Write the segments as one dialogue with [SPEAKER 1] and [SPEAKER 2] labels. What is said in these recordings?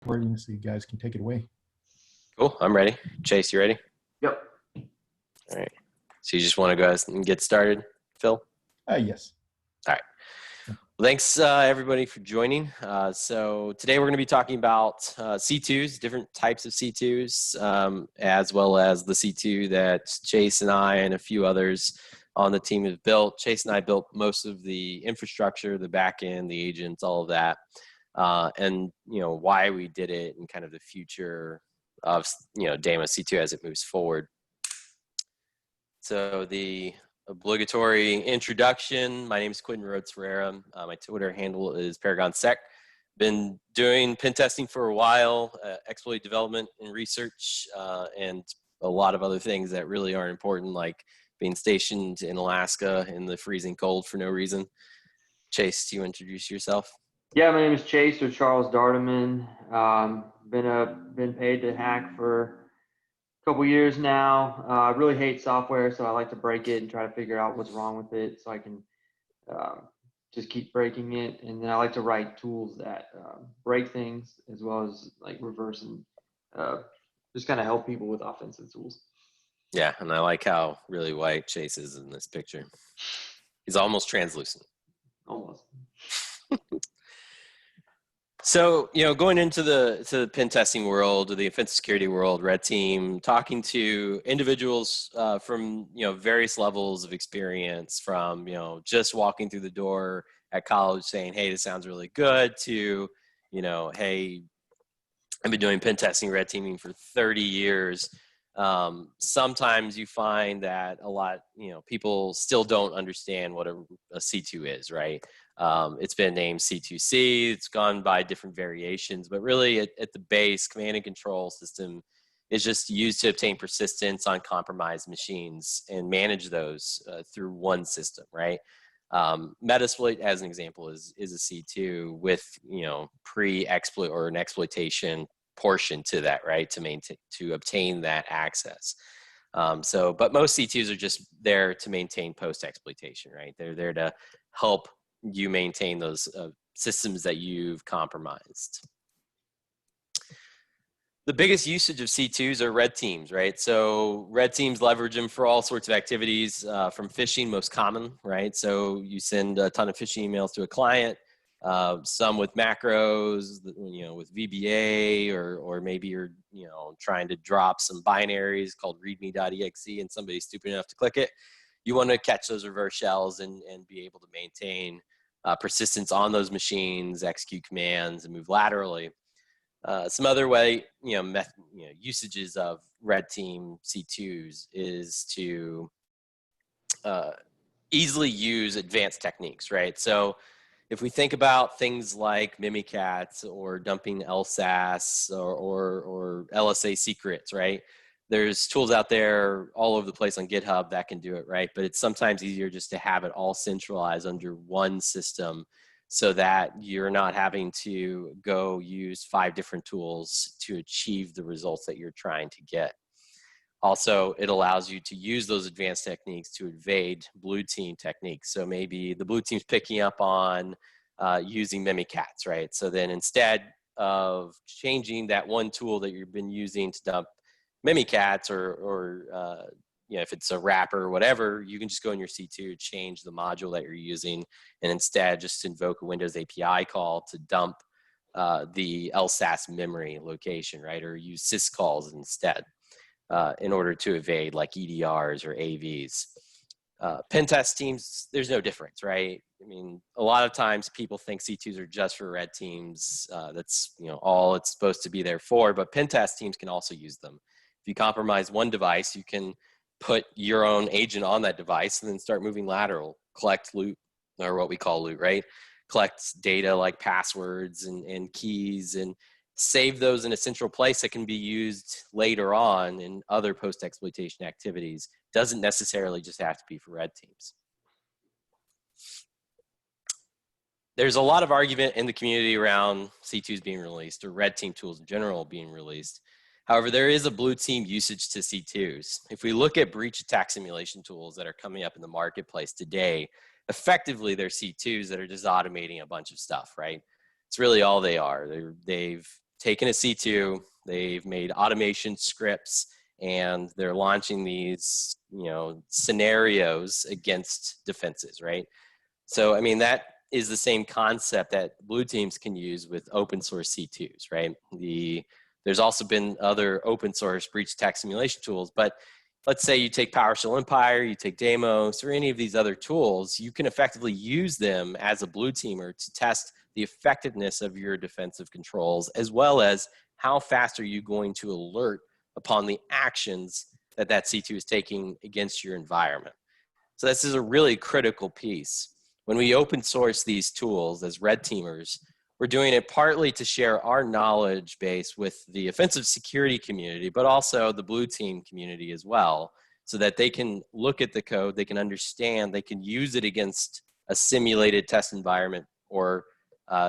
[SPEAKER 1] Recording, so you guys can take it away.
[SPEAKER 2] Cool. I'm ready. Chase, you ready?
[SPEAKER 3] Yep.
[SPEAKER 2] All right. So you just want to go ahead and get started, Phil?
[SPEAKER 1] Yes.
[SPEAKER 2] All right. Well, thanks, everybody, for joining. So today we're going to be talking about C2s, different types of C2s, as well as the C2 that Chase and I and a few others on the team have built. Chase and I built most of the infrastructure, the back end, the agents, all of that. And why we did it and kind of the future of Deimos C2 as it moves forward. So the obligatory introduction. My name is Quentin Rhoads-Herrera. My Twitter handle is ParagonSec. Been doing pen testing for a while, exploit development and research, and a lot of other things that really aren't important, like being stationed in Alaska in the freezing cold for no reason. Chase, do you introduce yourself?
[SPEAKER 3] Yeah, my name is Chase or Charles Dardaman. Been paid to hack for a couple years now. I really hate software, so I like to break it and try to figure out what's wrong with it, so I can just keep breaking it. And then I like to write tools that break things, as well as like reverse and just kind of help people with offensive tools.
[SPEAKER 2] Yeah, and I like how really white Chase is in this picture. He's almost translucent.
[SPEAKER 3] Almost.
[SPEAKER 2] So, going into the pen testing world or the offensive security world, red team, talking to individuals from, various levels of experience, from, just walking through the door at college saying, hey, this sounds really good, to, hey, I've been doing pen testing, red teaming for 30 years. Sometimes you find that a lot, people still don't understand what a C2 is, right? It's been named C2C, it's gone by different variations, but really at the base, command and control system is just used to obtain persistence on compromised machines and manage those through one system, right? Metasploit, as an example, is a C2 with, pre-exploit or an exploitation portion to that, right, to obtain that access. But most C2s are just there to maintain post-exploitation, right? They're there to help you maintain those systems that you've compromised. The biggest usage of C2s are red teams, right? So red teams leverage them for all sorts of activities, from phishing, most common, right? So you send a ton of phishing emails to a client, some with macros, with VBA, or maybe you're, trying to drop some binaries called readme.exe and somebody's stupid enough to click it. You want to catch those reverse shells and be able to maintain persistence on those machines, execute commands, and move laterally. Some other way, usages of red team C2s is to easily use advanced techniques, right? So if we think about things like Mimikatz or dumping LSAS or LSA secrets, right? There's tools out there all over the place on GitHub that can do it, right? But it's sometimes easier just to have it all centralized under one system so that you're not having to go use 5 different tools to achieve the results that you're trying to get. Also, it allows you to use those advanced techniques to evade blue team techniques. So maybe the blue team's picking up on using Mimikatz, right? So then instead of changing that one tool that you've been using to dump Mimikatz or if it's a wrapper or whatever, you can just go in your C2, change the module that you're using, and instead just invoke a Windows API call to dump the LSAS memory location, right? Or use syscalls instead in order to evade like EDRs or AVs. Pen test teams, there's no difference, right? I mean, a lot of times people think C2s are just for red teams. That's all it's supposed to be there for, but pen test teams can also use them. If you compromise one device, you can put your own agent on that device and then start moving lateral, collect loot, or what we call loot, right? Collect data like passwords and keys and save those in a central place that can be used later on in other post-exploitation activities. Doesn't necessarily just have to be for red teams. There's a lot of argument in the community around C2s being released or red team tools in general being released. However, there is a blue team usage to C2s. If we look at breach attack simulation tools that are coming up in the marketplace today, effectively they're C2s that are just automating a bunch of stuff, right? It's really all they are. They've taken a C2, they've made automation scripts, and they're launching these, scenarios against defenses, right? So, I mean, that is the same concept that blue teams can use with open source C2s, right? There's also been other open source breach attack simulation tools, but let's say you take Powershell Empire, you take Deimos, or any of these other tools, you can effectively use them as a blue teamer to test the effectiveness of your defensive controls, as well as how fast are you going to alert upon the actions that that C2 is taking against your environment. So this is a really critical piece. When we open source these tools as red teamers, we're doing it partly to share our knowledge base with the offensive security community, but also the blue team community as well, so that they can look at the code, they can understand, they can use it against a simulated test environment, or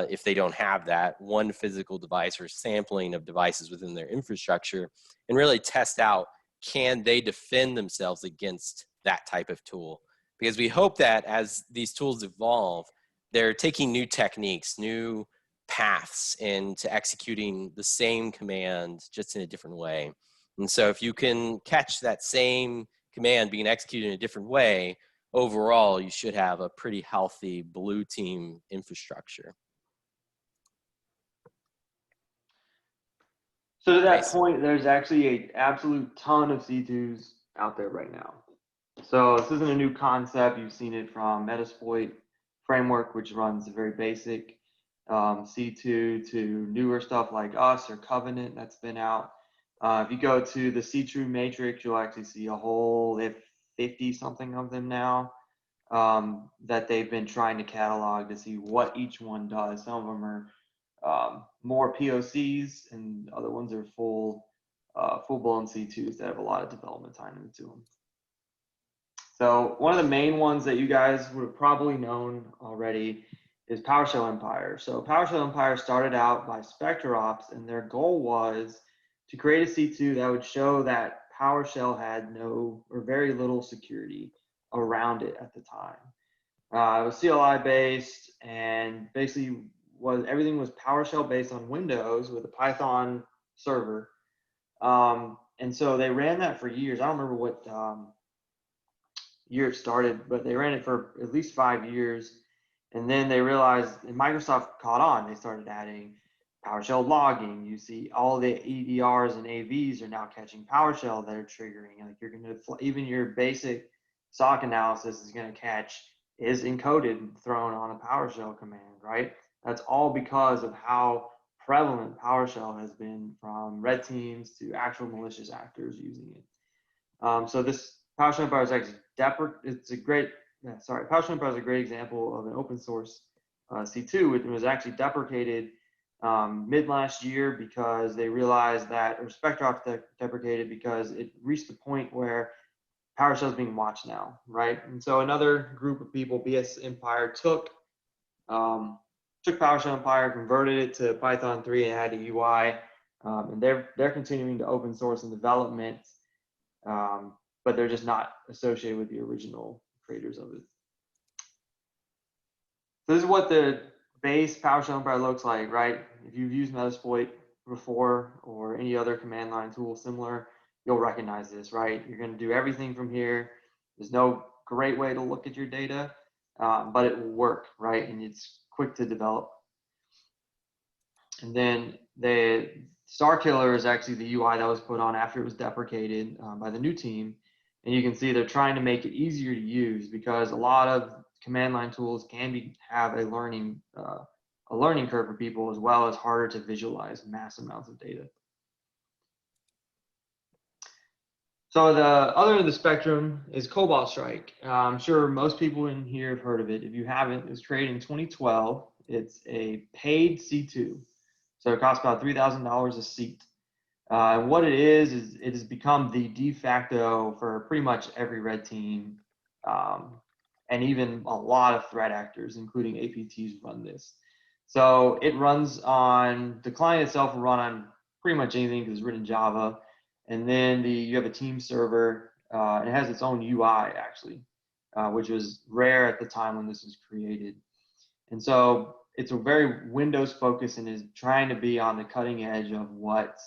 [SPEAKER 2] if they don't have that, one physical device or sampling of devices within their infrastructure, and really test out, can they defend themselves against that type of tool? Because we hope that as these tools evolve, they're taking new techniques, new paths into executing the same command just in a different way. And so if you can catch that same command being executed in a different way, overall, you should have a pretty healthy blue team infrastructure.
[SPEAKER 3] So to that point, there's actually an absolute ton of C2s out there right now. So this isn't a new concept. You've seen it from Metasploit framework, which runs a very basic C2, to newer stuff like Us or Covenant that's been out. If you go to the C2 matrix, you'll actually see a whole, they have 50 something of them now that they've been trying to catalog to see what each one does. Some of them are more POCs, and other ones are full-blown C2s that have a lot of development time into them. So one of the main ones that you guys would have probably known already is Powershell Empire. So Powershell Empire started out by SpectreOps, and their goal was to create a C2 that would show that PowerShell had no or very little security around it at the time. It was CLI based, and basically everything was PowerShell based on Windows with a Python server. And so they ran that for years. I don't remember what year it started, but they ran it for at least 5 years. And then they realized, and Microsoft caught on, they started adding PowerShell logging. You see all the EDRs and AVs are now catching PowerShell that are triggering. Like, you're going to, even your basic SOC analysis is going to catch, is encoded thrown on a PowerShell command, right? That's all because of how prevalent PowerShell has been, from red teams to actual malicious actors using it. So this Powershell Empire is actually Powershell Empire is a great example of an open source C2. It was actually deprecated mid last year because they realized that, or SpectreOps deprecated because it reached the point where PowerShell is being watched now, right? And so another group of people, BS Empire, took Powershell Empire, converted it to Python 3 and added UI, and they're continuing to open source and development, but they're just not associated with the original creators of it. So this is what the base Powershell Empire looks like, right? If you've used Metasploit before or any other command line tool similar, you'll recognize this, right? You're going to do everything from here. There's no great way to look at your data, but it will work, right? And it's quick to develop. And then the Star Killer is actually the UI that was put on after it was deprecated by the new team. And you can see they're trying to make it easier to use, because a lot of command line tools can have a learning curve for people, as well as harder to visualize mass amounts of data. So the other end of the spectrum is Cobalt Strike. I'm sure most people in here have heard of it. If you haven't, it was created in 2012. It's a paid C2. So it costs about $3,000 a seat. And what it is it has become the de facto for pretty much every red team, and even a lot of threat actors, including APTs, run this. So it runs on, the client itself will run on pretty much anything because it's written in Java. And then you have a team server, and it has its own UI actually, which was rare at the time when this was created. And so it's a very Windows focused and is trying to be on the cutting edge of what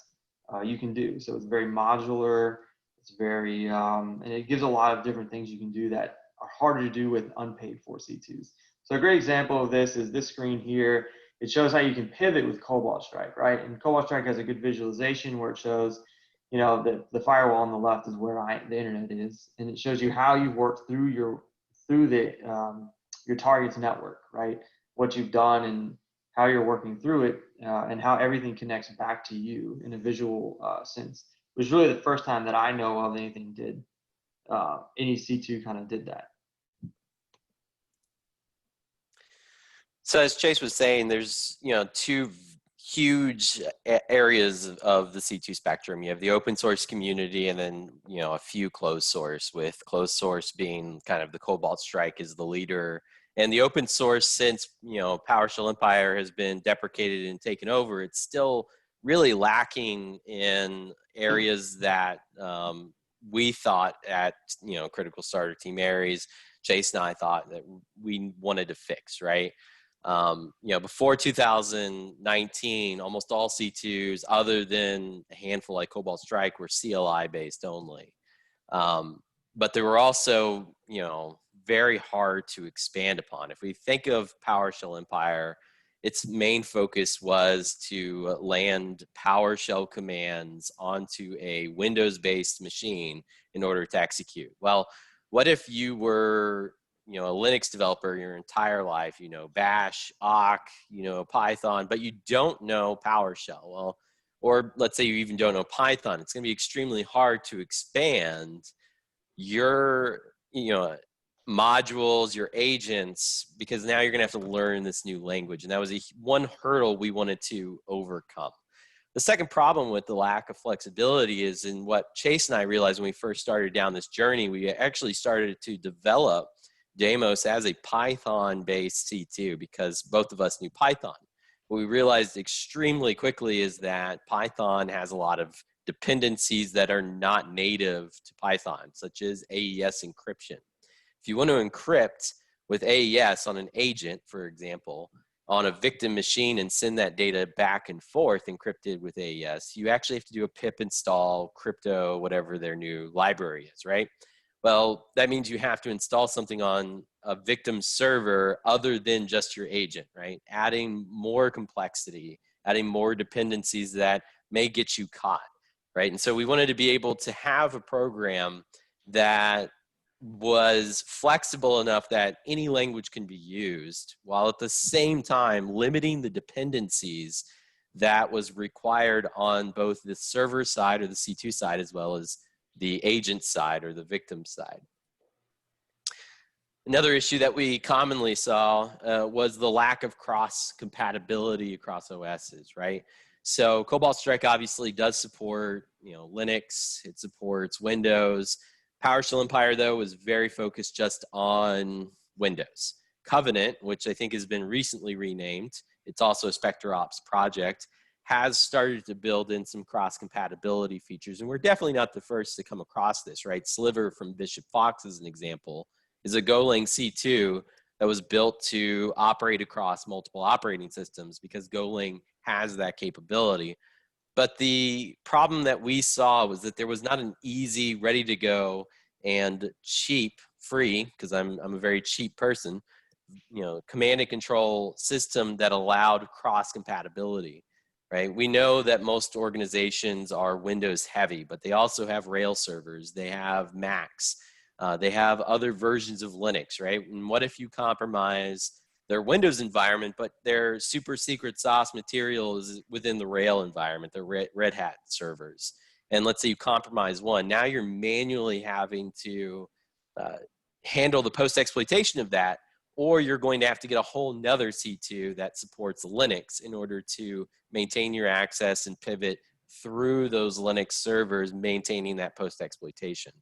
[SPEAKER 3] you can do. So it's very modular. It's very, and it gives a lot of different things you can do that are harder to do with unpaid for C2s. So a great example of this is this screen here. It shows how you can pivot with Cobalt Strike, right? And Cobalt Strike has a good visualization where it shows, you know, the firewall on the left is where the internet is, and it shows you how you work through your target's network, right? What you've done and how you're working through it, and how everything connects back to you in a visual sense. It was really the first time that I know of anything did any C2 kind of did that.
[SPEAKER 2] So as Chase was saying, there's, you know, two huge areas of the C2 spectrum. You have the open source community and then, you know, a few closed source, with closed source being kind of the Cobalt Strike is the leader. And the open source, since, you know, Powershell Empire has been deprecated and taken over, it's still really lacking in areas that we thought at, you know, Critical Starter Team Aries, Chase and I thought that we wanted to fix, right? You know, before 2019, almost all C2s, other than a handful like Cobalt Strike, were CLI based only. But they were also, you know, very hard to expand upon. If we think of Powershell Empire, its main focus was to land PowerShell commands onto a Windows-based machine in order to execute. Well, what if you were, you know, a Linux developer your entire life, you know, Bash, Awk, you know, Python, but you don't know PowerShell? Well, or let's say you even don't know Python, it's going to be extremely hard to expand your, you know, modules, your agents, because now you're going to have to learn this new language. And that was one hurdle we wanted to overcome. The second problem with the lack of flexibility is in what Chase and I realized when we first started down this journey. We actually started to develop Deimos as a Python-based C2 because both of us knew Python. What we realized extremely quickly is that Python has a lot of dependencies that are not native to Python, such as AES encryption. If you want to encrypt with AES on an agent, for example, on a victim machine and send that data back and forth encrypted with AES, you actually have to do a pip install crypto, whatever their new library is, right? Well, that means you have to install something on a victim server other than just your agent, right? Adding more complexity, adding more dependencies that may get you caught, right? And so we wanted to be able to have a program that was flexible enough that any language can be used, while at the same time limiting the dependencies that was required on both the server side or the C2 side as well as the agent side or the victim side. Another issue that we commonly saw was the lack of cross-compatibility across OSs, right? So Cobalt Strike obviously does support, you know, Linux, it supports Windows. Powershell Empire, though, was very focused just on Windows. Covenant, which I think has been recently renamed, it's also a SpectreOps project, has started to build in some cross-compatibility features. And we're definitely not the first to come across this, right? Sliver from Bishop Fox, as an example, is a Golang C2 that was built to operate across multiple operating systems because Golang has that capability. But the problem that we saw was that there was not an easy, ready to go and cheap, free, because I'm a very cheap person, you know, command and control system that allowed cross compatibility, right? We know that most organizations are Windows heavy, but they also have Rails servers, they have Macs, they have other versions of Linux, right? And what if you compromise their Windows environment, but their super secret sauce material is within the Rail environment, the Red Hat servers? And let's say you compromise one, now you're manually having to handle the post-exploitation of that, or you're going to have to get a whole nother C2 that supports Linux in order to maintain your access and pivot through those Linux servers, maintaining that post-exploitation.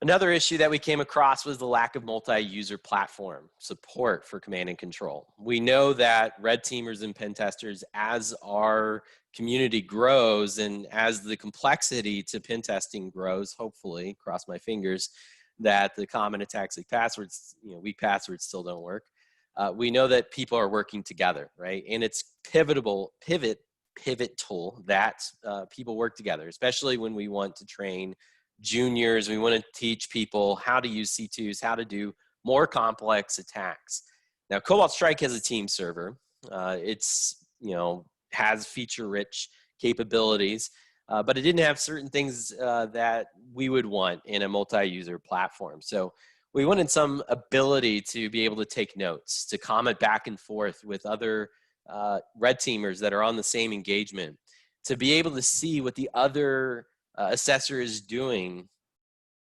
[SPEAKER 2] Another issue that we came across was the lack of multi-user platform support for command and control. We know that red teamers and pen testers, as our community grows and as the complexity to pen testing grows, hopefully, cross my fingers, that the common attacks like passwords, weak passwords still don't work. We know that people are working together, right? And it's pivotal that people work together, especially when we want to train juniors. We want to teach people how to use C2s, how to do more complex attacks. Now, Cobalt Strike has a team server. It's, has feature-rich capabilities, but it didn't have certain things that we would want in a multi-user platform. So we wanted some ability to be able to take notes, to comment back and forth with other red teamers that are on the same engagement, to be able to see what the other assessor is doing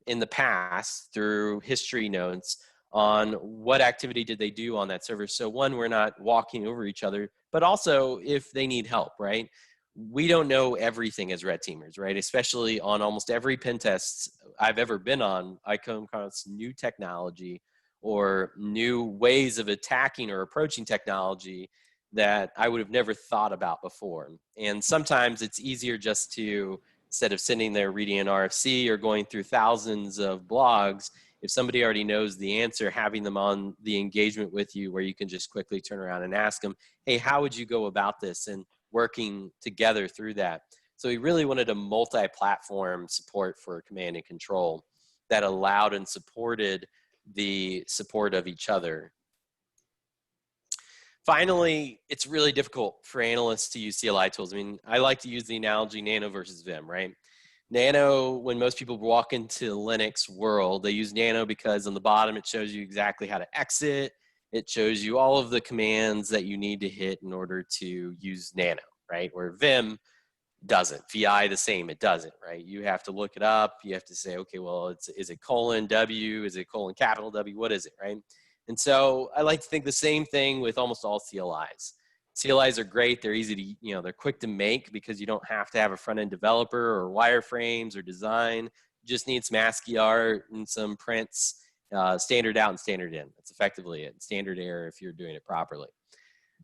[SPEAKER 2] in the past through history notes on what activity did they do on that server. So one, we're not walking over each other, but also if they need help, right? We don't know everything as red teamers, right? Especially on almost every pen test I've ever been on, I come across new technology or new ways of attacking or approaching technology that I would have never thought about before. And sometimes it's easier just to, instead of sitting there reading an RFC or going through thousands of blogs, if somebody already knows the answer, having them on the engagement with you where you can just quickly turn around and ask them, hey, how would you go about this? And working together through that. So we really wanted a multi-platform support for command and control that allowed and supported the support of each other. Finally, it's really difficult for analysts to use CLI tools. I mean, I like to use the analogy Nano versus Vim, right? Nano, when most people walk into the Linux world, they use Nano because on the bottom it shows you exactly how to exit. It shows you all of the commands that you need to hit in order to use Nano, right? Where Vim doesn't. VI the same, it doesn't, right? You have to look it up. You have to say, okay, well, is it colon W? Is it colon capital W? What is it, right? And so I like to think the same thing with almost all CLIs. CLIs are great. They're easy to, they're quick to make because you don't have to have a front-end developer or wireframes or design. You just need some ASCII art and some prints, standard out and standard in. That's effectively it. Standard error if you're doing it properly.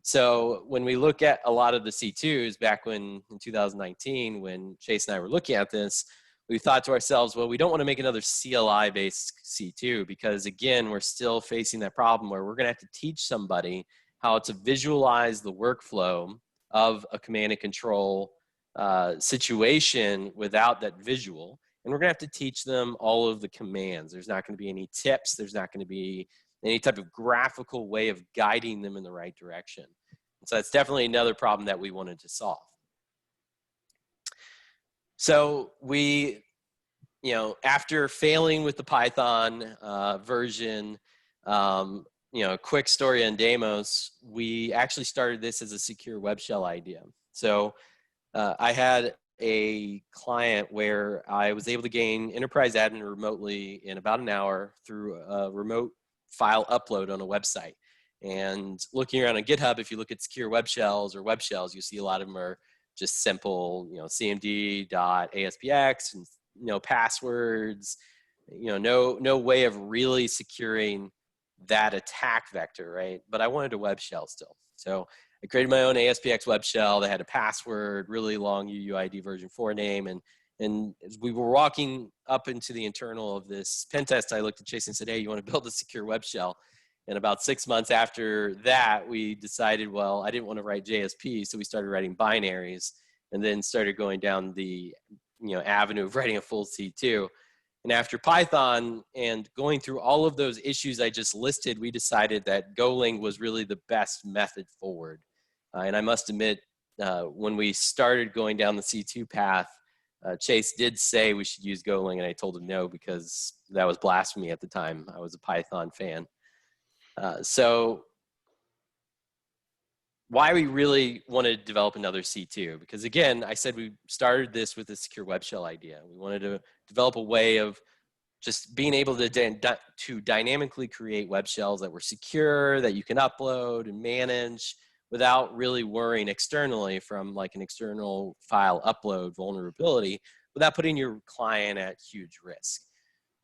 [SPEAKER 2] So when we look at a lot of the C2s back in 2019, when Chase and I were looking at this, we thought to ourselves, well, we don't want to make another CLI-based C2 because, again, we're still facing that problem where we're going to have to teach somebody how to visualize the workflow of a command and control situation without that visual. And we're going to have to teach them all of the commands. There's not going to be any tips. There's not going to be any type of graphical way of guiding them in the right direction. So that's definitely another problem that we wanted to solve. So we, after failing with the Python version, quick story on Deimos, we actually started this as a secure web shell idea. So I had a client where I was able to gain enterprise admin remotely in about an hour through a remote file upload on a website. And looking around on GitHub, if you look at secure web shells or web shells, you see a lot of them are just simple, cmd.aspx and passwords, no way of really securing that attack vector, right? But I wanted a web shell still. So I created my own ASPX web shell that had a password, really long UUID version 4 name. And as we were walking up into the internal of this pen test, I looked at Chase and said, hey, you want to build a secure web shell? And about 6 months after that, we decided, well, I didn't want to write JSP, so we started writing binaries and then started going down the avenue of writing a full C2. And after Python and going through all of those issues I just listed, we decided that Golang was really the best method forward. And I must admit, when we started going down the C2 path, Chase did say we should use Golang, and I told him no because that was blasphemy at the time. I was a Python fan. So why we really wanted to develop another C2, because again, I said we started this with a secure web shell idea. We wanted to develop a way of just being able to dynamically create web shells that were secure, that you can upload and manage without really worrying externally from like an external file upload vulnerability without putting your client at huge risk.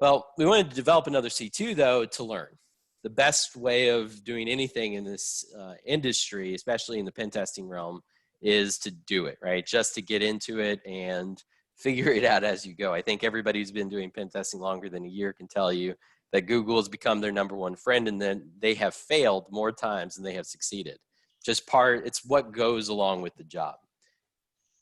[SPEAKER 2] Well, we wanted to develop another C2 though to learn. The best way of doing anything in this industry, especially in the pen testing realm, is to do it, right? Just to get into it and figure it out as you go. I think everybody who's been doing pen testing longer than a year can tell you that Google has become their #1 friend, and then they have failed more times than they have succeeded. It's what goes along with the job.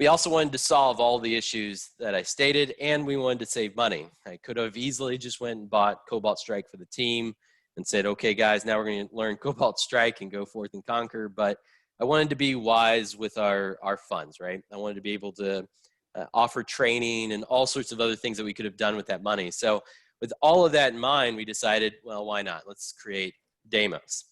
[SPEAKER 2] We also wanted to solve all the issues that I stated, and we wanted to save money. I could have easily just went and bought Cobalt Strike for the team and said, okay, guys, now we're going to learn Cobalt Strike and go forth and conquer. But I wanted to be wise with our funds, right? I wanted to be able to offer training and all sorts of other things that we could have done with that money. So with all of that in mind, we decided, well, why not? Let's create Deimos.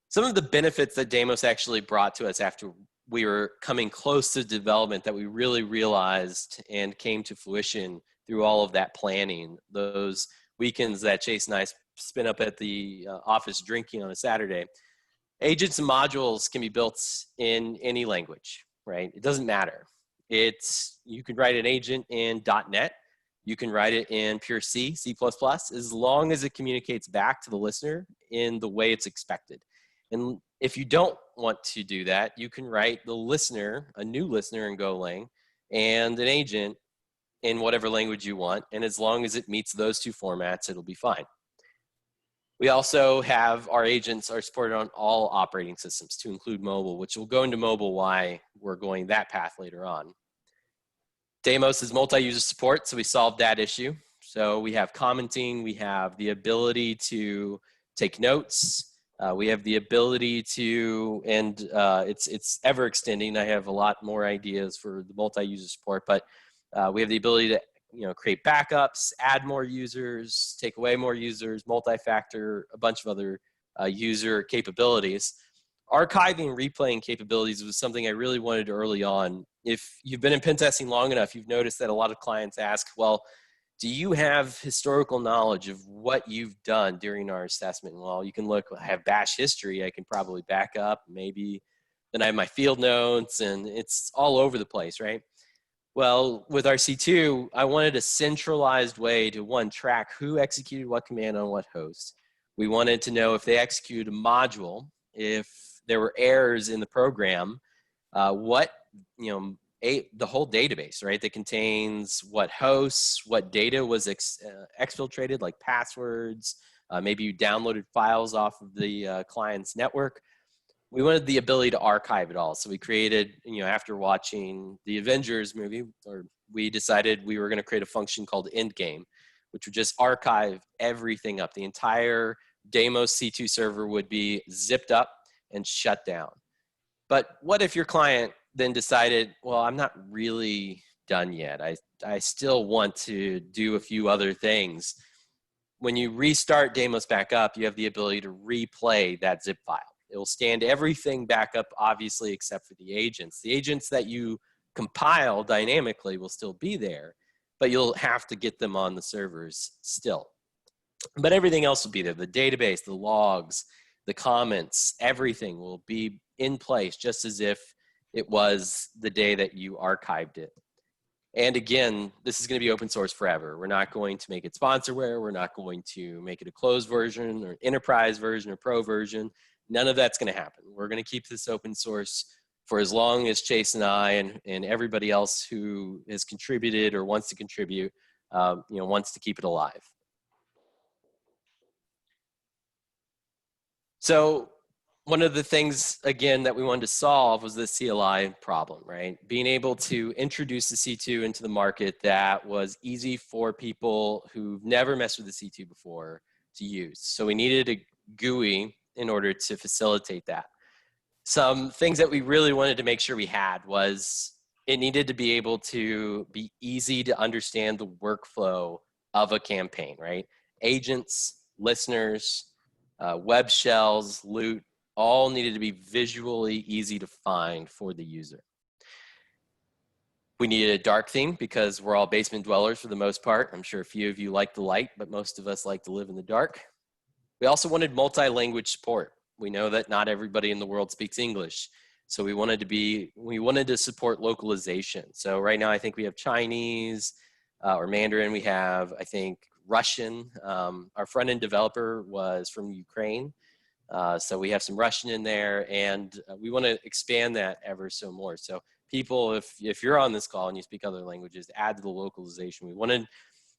[SPEAKER 2] Some of the benefits that Deimos actually brought to us after we were coming close to development that we really realized and came to fruition through all of that planning, those weekends that Chase and I spent up at the office drinking on a Saturday. Agents and modules can be built in any language, right? It doesn't matter. You can write an agent in .NET. You can write it in pure C, C++, as long as it communicates back to the listener in the way it's expected. And if you don't want to do that, you can write the listener, a new listener in Golang, and an agent in whatever language you want. And as long as it meets those two formats, it'll be fine. We also have our agents are supported on all operating systems to include mobile, which we'll go into mobile why we're going that path later on. Deimos is multi-user support, so we solved that issue. So we have commenting, we have the ability to take notes, we have the ability to, and it's ever extending. I have a lot more ideas for the multi-user support, but we have the ability to create backups, add more users, take away more users, multi-factor, a bunch of other user capabilities. Archiving, replaying capabilities was something I really wanted early on. If you've been in pen testing long enough, you've noticed that a lot of clients ask, well, do you have historical knowledge of what you've done during our assessment? Well, you can look, I have bash history, I can probably back up, maybe. Then I have my field notes, and it's all over the place, right? Well, with our C2, I wanted a centralized way to, one, track who executed what command on what host. We wanted to know if they executed a module, if there were errors in the program, the whole database, right? That contains what hosts, what data was exfiltrated, like passwords, maybe you downloaded files off of the client's network. We wanted the ability to archive it all. So we created, after watching the Avengers movie, we decided we were going to create a function called Endgame, which would just archive everything up. The entire Deimos C2 server would be zipped up and shut down. But what if your client then decided, well, I'm not really done yet. I still want to do a few other things. When you restart Deimos back up, you have the ability to replay that zip file. It will stand everything back up, obviously, except for the agents. The agents that you compile dynamically will still be there, but you'll have to get them on the servers still. But everything else will be there. The database, the logs, the comments, everything will be in place just as if it was the day that you archived it. And again, this is going to be open source forever. We're not going to make it sponsorware. We're not going to make it a closed version or enterprise version or pro version. None of that's going to happen. We're going to keep this open source for as long as Chase and I and everybody else who has contributed or wants to contribute, wants to keep it alive. So one of the things, again, that we wanted to solve was the CLI problem, right? Being able to introduce the C2 into the market that was easy for people who've never messed with the C2 before to use. So we needed a GUI in order to facilitate that. Some things that we really wanted to make sure we had was it needed to be able to be easy to understand the workflow of a campaign, right? Agents, listeners, web shells, loot, all needed to be visually easy to find for the user. We needed a dark theme because we're all basement dwellers for the most part. I'm sure a few of you like the light, but most of us like to live in the dark. We also wanted multi-language support. We know that not everybody in the world speaks English. So we wanted to support localization. So right now I think we have Chinese or Mandarin. We have, I think, Russian. Our front-end developer was from Ukraine. So we have some Russian in there, and we want to expand that ever so more. So people, if you're on this call and you speak other languages, add to the localization. We wanted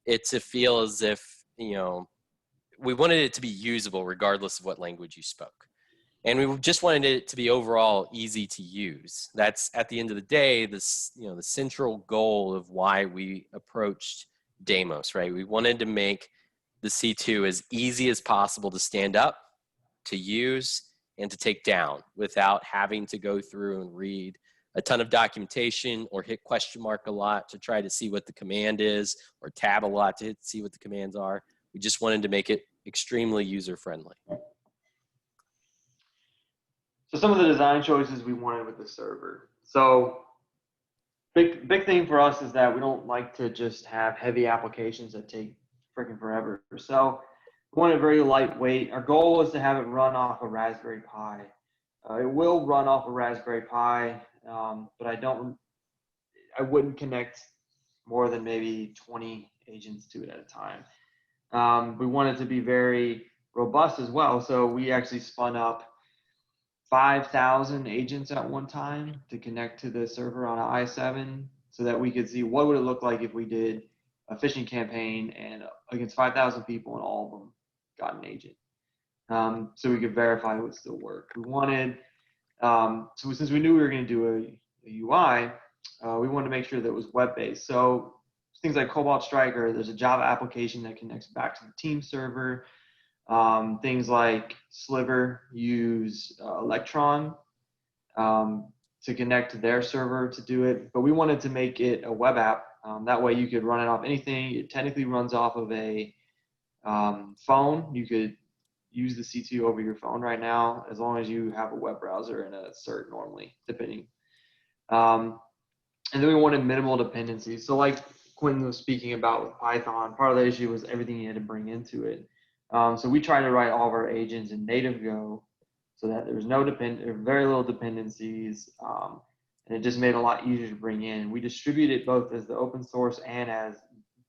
[SPEAKER 2] it to feel as if, we wanted it to be usable regardless of what language you spoke. And we just wanted it to be overall easy to use. That's, at the end of the day, this, the central goal of why we approached Deimos, right? We wanted to make the C2 as easy as possible to stand up, to use, and to take down without having to go through and read a ton of documentation or hit question mark a lot to try to see what the command is, or tab a lot to see what the commands are. We just wanted to make it extremely user-friendly.
[SPEAKER 3] So some of the design choices we wanted with the server. So big thing for us is that we don't like to just have heavy applications that take freaking forever. So we want it very lightweight. Our goal is to have it run off a Raspberry Pi. It will run off a Raspberry Pi, but I wouldn't connect more than maybe 20 agents to it at a time. We want it to be very robust as well. So we actually spun up 5,000 agents at one time to connect to the server on an i7 so that we could see what would it look like if we did a phishing campaign and against 5,000 people and all of them got an agent. So we could verify it would still work. We wanted, so since we knew we were going to do a UI, we wanted to make sure that it was web-based. So things like Cobalt Strike, or there's a Java application that connects back to the team server. Things like Sliver use Electron to connect to their server to do it, but we wanted to make it a web app. That way you could run it off anything. It technically runs off of a phone. You could use the C2 over your phone right now, as long as you have a web browser and a cert normally, depending. And then we wanted minimal dependencies. So like Quentin was speaking about with Python, part of the issue was everything you had to bring into it. So we tried to write all of our agents in native Go so that there was very little dependencies, and it just made it a lot easier to bring in. We distribute it both as the open source and as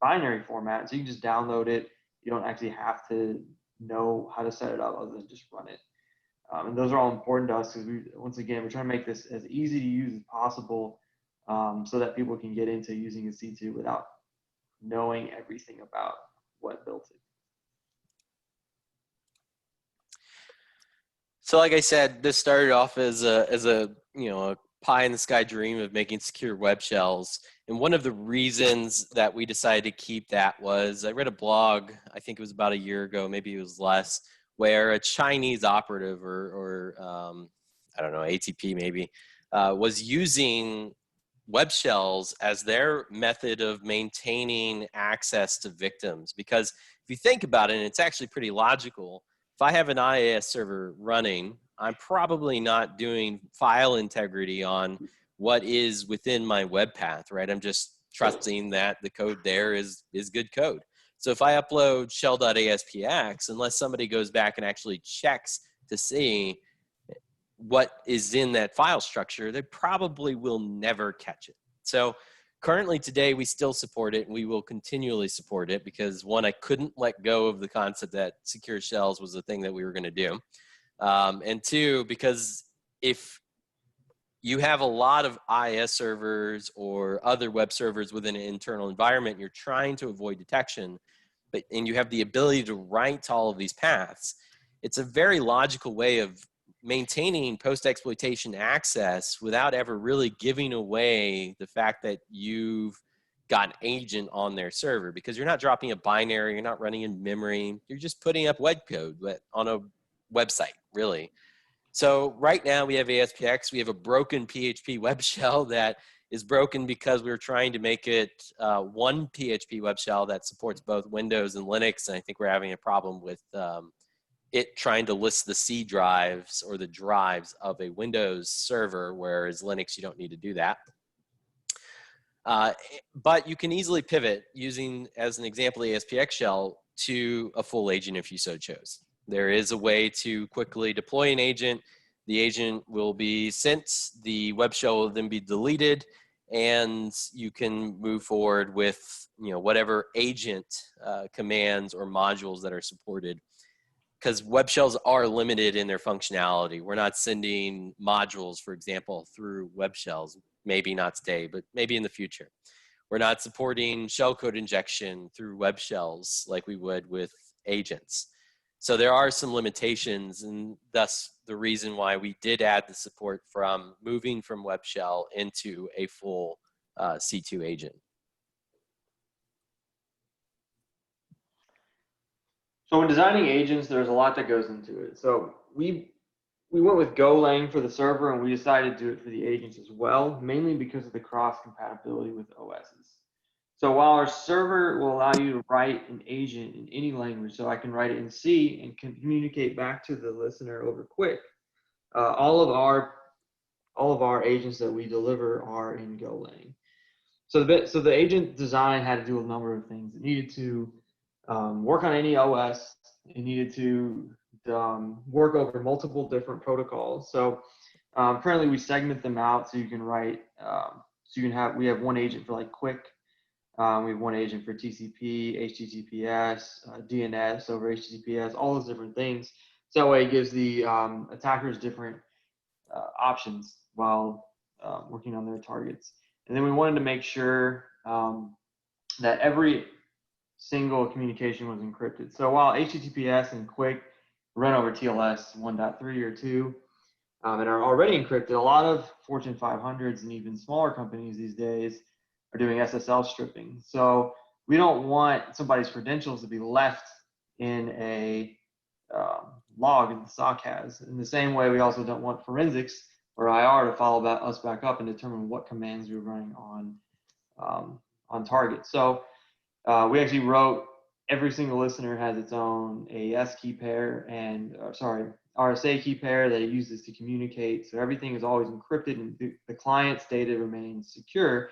[SPEAKER 3] binary format, so you can just download it. You don't actually have to know how to set it up other than just run it. And those are all important to us because once again, we're trying to make this as easy to use as possible, so that people can get into using a C2 without knowing everything about what built it.
[SPEAKER 2] So like I said, this started off as a pie in the sky dream of making secure web shells. And one of the reasons that we decided to keep that was I read a blog, I think it was about a year ago, maybe it was less, where a Chinese operative or I don't know, ATP maybe, was using web shells as their method of maintaining access to victims. Because if you think about it, and it's actually pretty logical, if I have an IIS server running, I'm probably not doing file integrity on what is within my web path, right? I'm just trusting that the code there is good code. So if I upload shell.aspx, unless somebody goes back and actually checks to see what is in that file structure, they probably will never catch it. So currently today, we still support it, and we will continually support it because, one, I couldn't let go of the concept that secure shells was the thing that we were going to do. And two, because if you have a lot of IIS servers or other web servers within an internal environment, you're trying to avoid detection, and you have the ability to write to all of these paths, it's a very logical way of maintaining post-exploitation access without ever really giving away the fact that you've got an agent on their server, because you're not dropping a binary, you're not running in memory, you're just putting up web code on a website, really. So right now we have ASPX, we have a broken PHP web shell that is broken because we were trying to make it one PHP web shell that supports both Windows and Linux, and I think we're having a problem with it trying to list the C drives or the drives of a Windows server, whereas Linux, you don't need to do that. But you can easily pivot using, as an example, the ASPX shell to a full agent if you so chose. There is a way to quickly deploy an agent. The agent will be sent, the web shell will then be deleted, and you can move forward with whatever agent commands or modules that are supported. because web shells are limited in their functionality. We're not sending modules, for example, through web shells. Maybe not today, but maybe in the future. We're not supporting shellcode injection through web shells like we would with agents. So there are some limitations, and thus the reason why we did add the support from moving from web shell into a full C2 agent.
[SPEAKER 3] So when designing agents, there's a lot that goes into it. So we went with Golang for the server, and we decided to do it for the agents as well, mainly because of the cross compatibility with OSs. So while our server will allow you to write an agent in any language, so I can write it in C and can communicate back to the listener over Quick, all of our agents that we deliver are in Golang. So the agent design had to do a number of things. It needed to work on any OS. It needed to work over multiple different protocols. So currently we segment them out so you can write. We have one agent for like Quick. We have one agent for TCP, HTTPS, DNS over HTTPS, all those different things. So that way it gives the attackers different options while working on their targets. And then we wanted to make sure that every single communication was encrypted. So while HTTPS and Quick run over TLS 1.3 or 2 and are already encrypted, a lot of Fortune 500s and even smaller companies these days are doing SSL stripping. So we don't want somebody's credentials to be left in a log that the SOC has. In the same way, we also don't want forensics or IR to follow us back up and determine what commands we were running on target. So we actually wrote every single listener has its own AES key pair and RSA key pair that it uses to communicate. So everything is always encrypted and the client's data remains secure.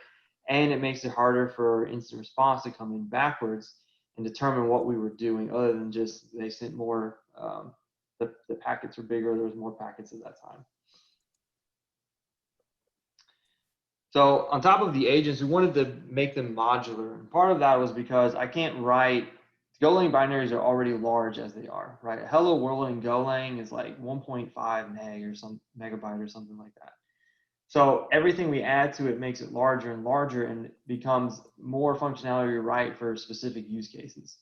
[SPEAKER 3] And it makes it harder for instant response to come in backwards and determine what we were doing, other than just they sent more, the packets were bigger, there was more packets at that time. So on top of the agents, we wanted to make them modular. And part of that was because I can't write, Golang binaries are already large as they are, right? Hello world in Golang is like 1.5 meg or some megabyte or something like that. So everything we add to it makes it larger and larger, and it becomes more functionality to write for specific use cases.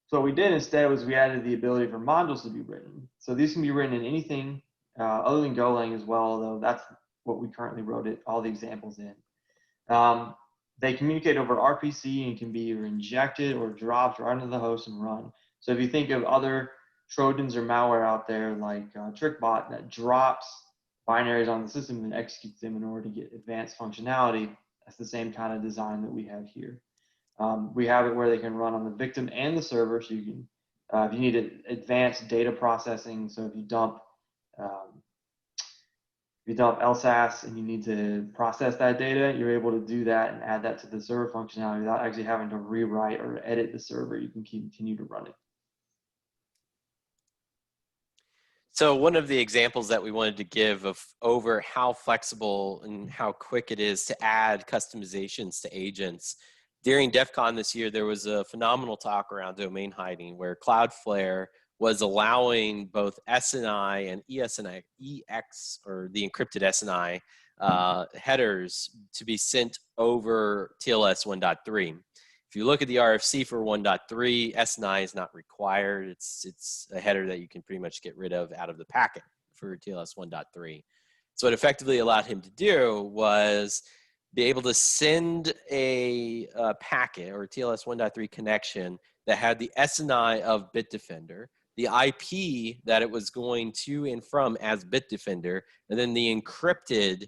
[SPEAKER 3] So what we did instead was we added the ability for modules to be written. So these can be written in anything other than Golang as well, although that's what we currently wrote it, all the examples in. They communicate over RPC and can be either injected or dropped right into the host and run. So if you think of other Trojans or malware out there like TrickBot that drops binaries on the system and executes them in order to get advanced functionality, that's the same kind of design that we have here. We have it where they can run on the victim and the server, so you can, if you need advanced data processing, so if you dump LSAS and you need to process that data, you're able to do that and add that to the server functionality without actually having to rewrite or edit the server. You can continue to run it.
[SPEAKER 2] So one of the examples that we wanted to give of over how flexible and how quick it is to add customizations to agents. During DEF CON this year, there was a phenomenal talk around domain hiding where Cloudflare was allowing both SNI and ESNI, EX, or the encrypted SNI headers to be sent over TLS 1.3. If you look at the RFC for 1.3, SNI is not required. It's a header that you can pretty much get rid of out of the packet for TLS 1.3. So what effectively allowed him to do was be able to send a packet or TLS 1.3 connection that had the SNI of Bitdefender, the IP that it was going to and from as Bitdefender, and then the encrypted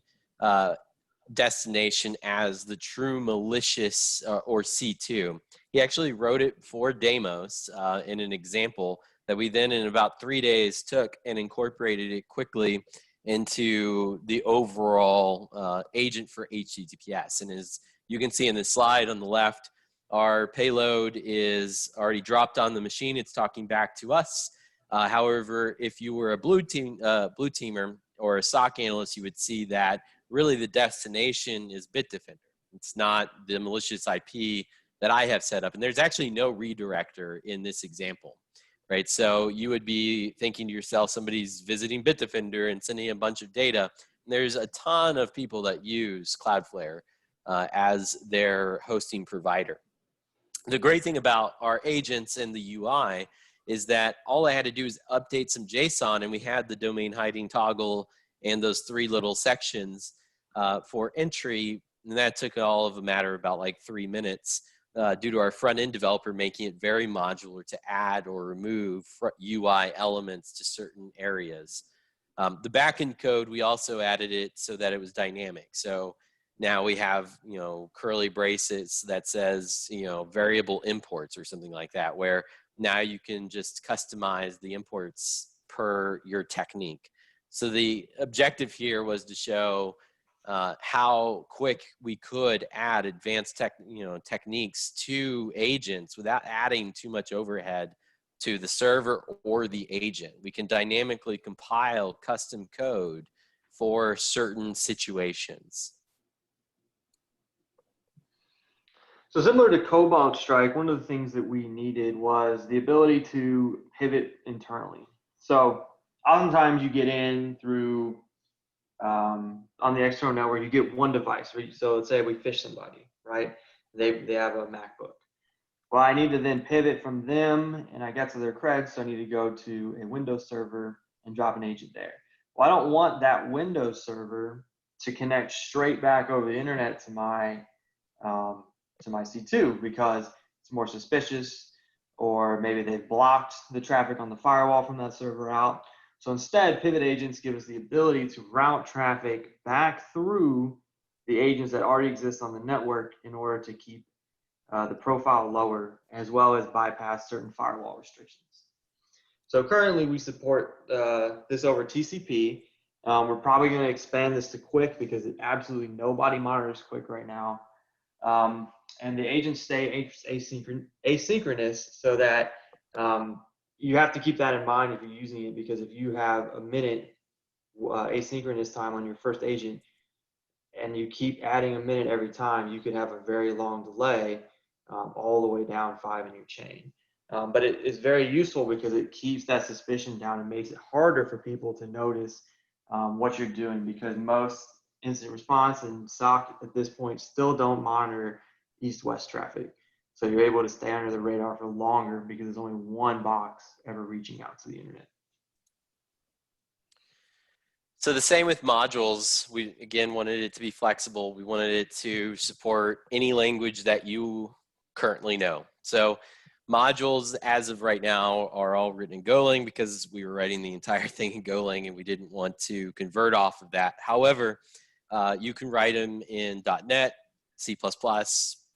[SPEAKER 2] destination as the true malicious or C2. He actually wrote it for Deimos in an example that we then in about 3 days took and incorporated it quickly into the overall agent for HTTPS. And as you can see in the slide on the left, our payload is already dropped on the machine. It's talking back to us. However, if you were a blue teamer or a SOC analyst, you would see that really the destination is Bitdefender. It's not the malicious IP that I have set up. And there's actually no redirector in this example, right? So you would be thinking to yourself, somebody's visiting Bitdefender and sending a bunch of data. And there's a ton of people that use Cloudflare as their hosting provider. The great thing about our agents and the UI is that all I had to do is update some JSON, and we had the domain hiding toggle and those 3 little sections for entry. And that took all of a matter of about like 3 minutes due to our front end developer making it very modular to add or remove UI elements to certain areas. The backend code, we also added it so that it was dynamic. So now we have, you know, curly braces that says, you know, variable imports or something like that, where now you can just customize the imports per your technique. So the objective here was to show how quick we could add advanced techniques to agents without adding too much overhead to the server or the agent. We can dynamically compile custom code for certain situations.
[SPEAKER 3] So similar to Cobalt Strike, one of the things that we needed was the ability to pivot internally. So oftentimes you get in through, on the external network, you get one device. So let's say we phish somebody, right? They have a MacBook. Well, I need to then pivot from them, and I got to their creds, so I need to go to a Windows server and drop an agent there. Well, I don't want that Windows server to connect straight back over the internet to my C2 because it's more suspicious, or maybe they've blocked the traffic on the firewall from that server out. So instead, pivot agents give us the ability to route traffic back through the agents that already exist on the network in order to keep the profile lower, as well as bypass certain firewall restrictions. So currently we support this over TCP. We're probably going to expand this to Quick because absolutely nobody monitors Quick right now. And the agents stay asynchronous, so that you have to keep that in mind if you're using it, because if you have a minute asynchronous time on your first agent and you keep adding a minute every time, you could have a very long delay all the way down 5 in your chain. But it is very useful because it keeps that suspicion down and makes it harder for people to notice what you're doing, because most incident response and SOC at this point still don't monitor east-west traffic. So you're able to stay under the radar for longer because there's only one box ever reaching out to the internet.
[SPEAKER 2] So the same with modules. We, again, wanted it to be flexible. We wanted it to support any language that you currently know. So modules, as of right now, are all written in Golang because we were writing the entire thing in Golang and we didn't want to convert off of that. However, you can write them in .NET, C++,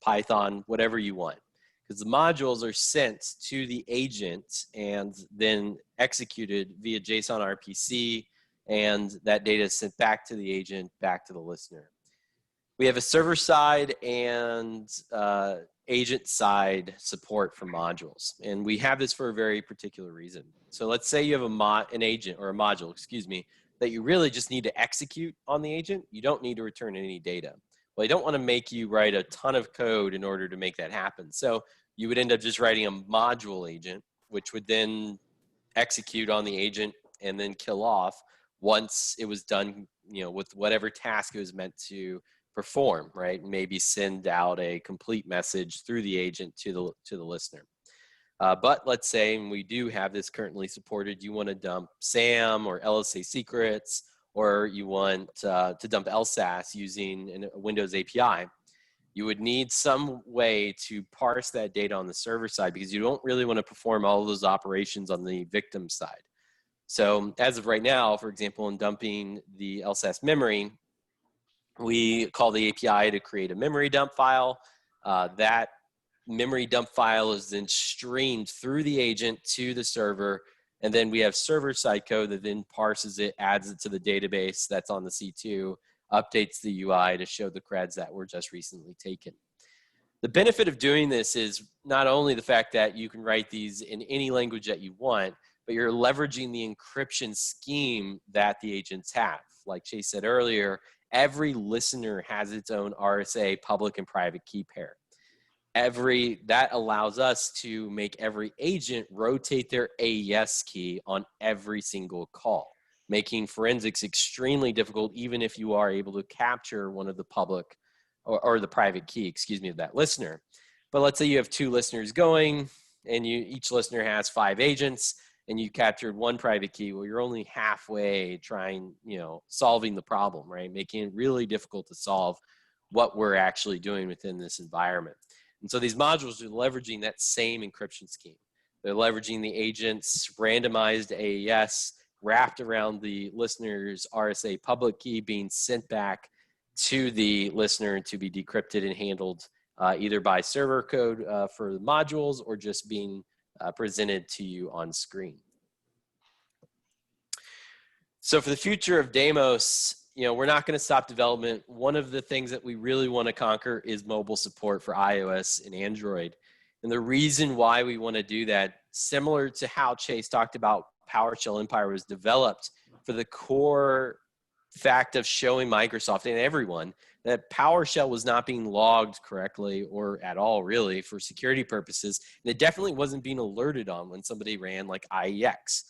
[SPEAKER 2] Python, whatever you want, because the modules are sent to the agent and then executed via JSON RPC, and that data is sent back to the agent, back to the listener. We have a server side and agent side support for modules, and we have this for a very particular reason. So let's say you have an agent or a module, excuse me, that you really just need to execute on the agent. You don't need to return any data. Well, I don't want to make you write a ton of code in order to make that happen. So you would end up just writing a module agent, which would then execute on the agent and then kill off once it was done, you know, with whatever task it was meant to perform, right? Maybe send out a complete message through the agent to the listener. But let's say, and we do have this currently supported, you want to dump SAM or LSA secrets, or you want to dump LSAS using a Windows API. You would need some way to parse that data on the server side, because you don't really want to perform all of those operations on the victim side. So as of right now, for example, in dumping the LSAS memory, we call the API to create a memory dump file. That memory dump file is then streamed through the agent to the server, and then we have server-side code that then parses it, adds it to the database that's on the C2, updates the UI to show the creds that were just recently taken. The benefit of doing this is not only the fact that you can write these in any language that you want, but you're leveraging the encryption scheme that the agents have. Like Chase said earlier, every listener has its own RSA public and private key pair. that allows us to make every agent rotate their AES key on every single call, making forensics extremely difficult, even if you are able to capture one of the public or the private key, excuse me, of that listener. But let's say you have 2 listeners going and each listener has 5 agents and you captured 1 private key. Well, you're only halfway trying, solving the problem, right? Making it really difficult to solve what we're actually doing within this environment. And so these modules are leveraging that same encryption scheme. They're leveraging the agent's randomized AES wrapped around the listener's RSA public key being sent back to the listener to be decrypted and handled either by server code for the modules or just being presented to you on screen. So for the future of Deimos, we're not going to stop development. One of the things that we really want to conquer is mobile support for iOS and Android. And the reason why we want to do that, similar to how Chase talked about Powershell Empire was developed for the core fact of showing Microsoft and everyone that PowerShell was not being logged correctly or at all really for security purposes. And it definitely wasn't being alerted on when somebody ran like IEX.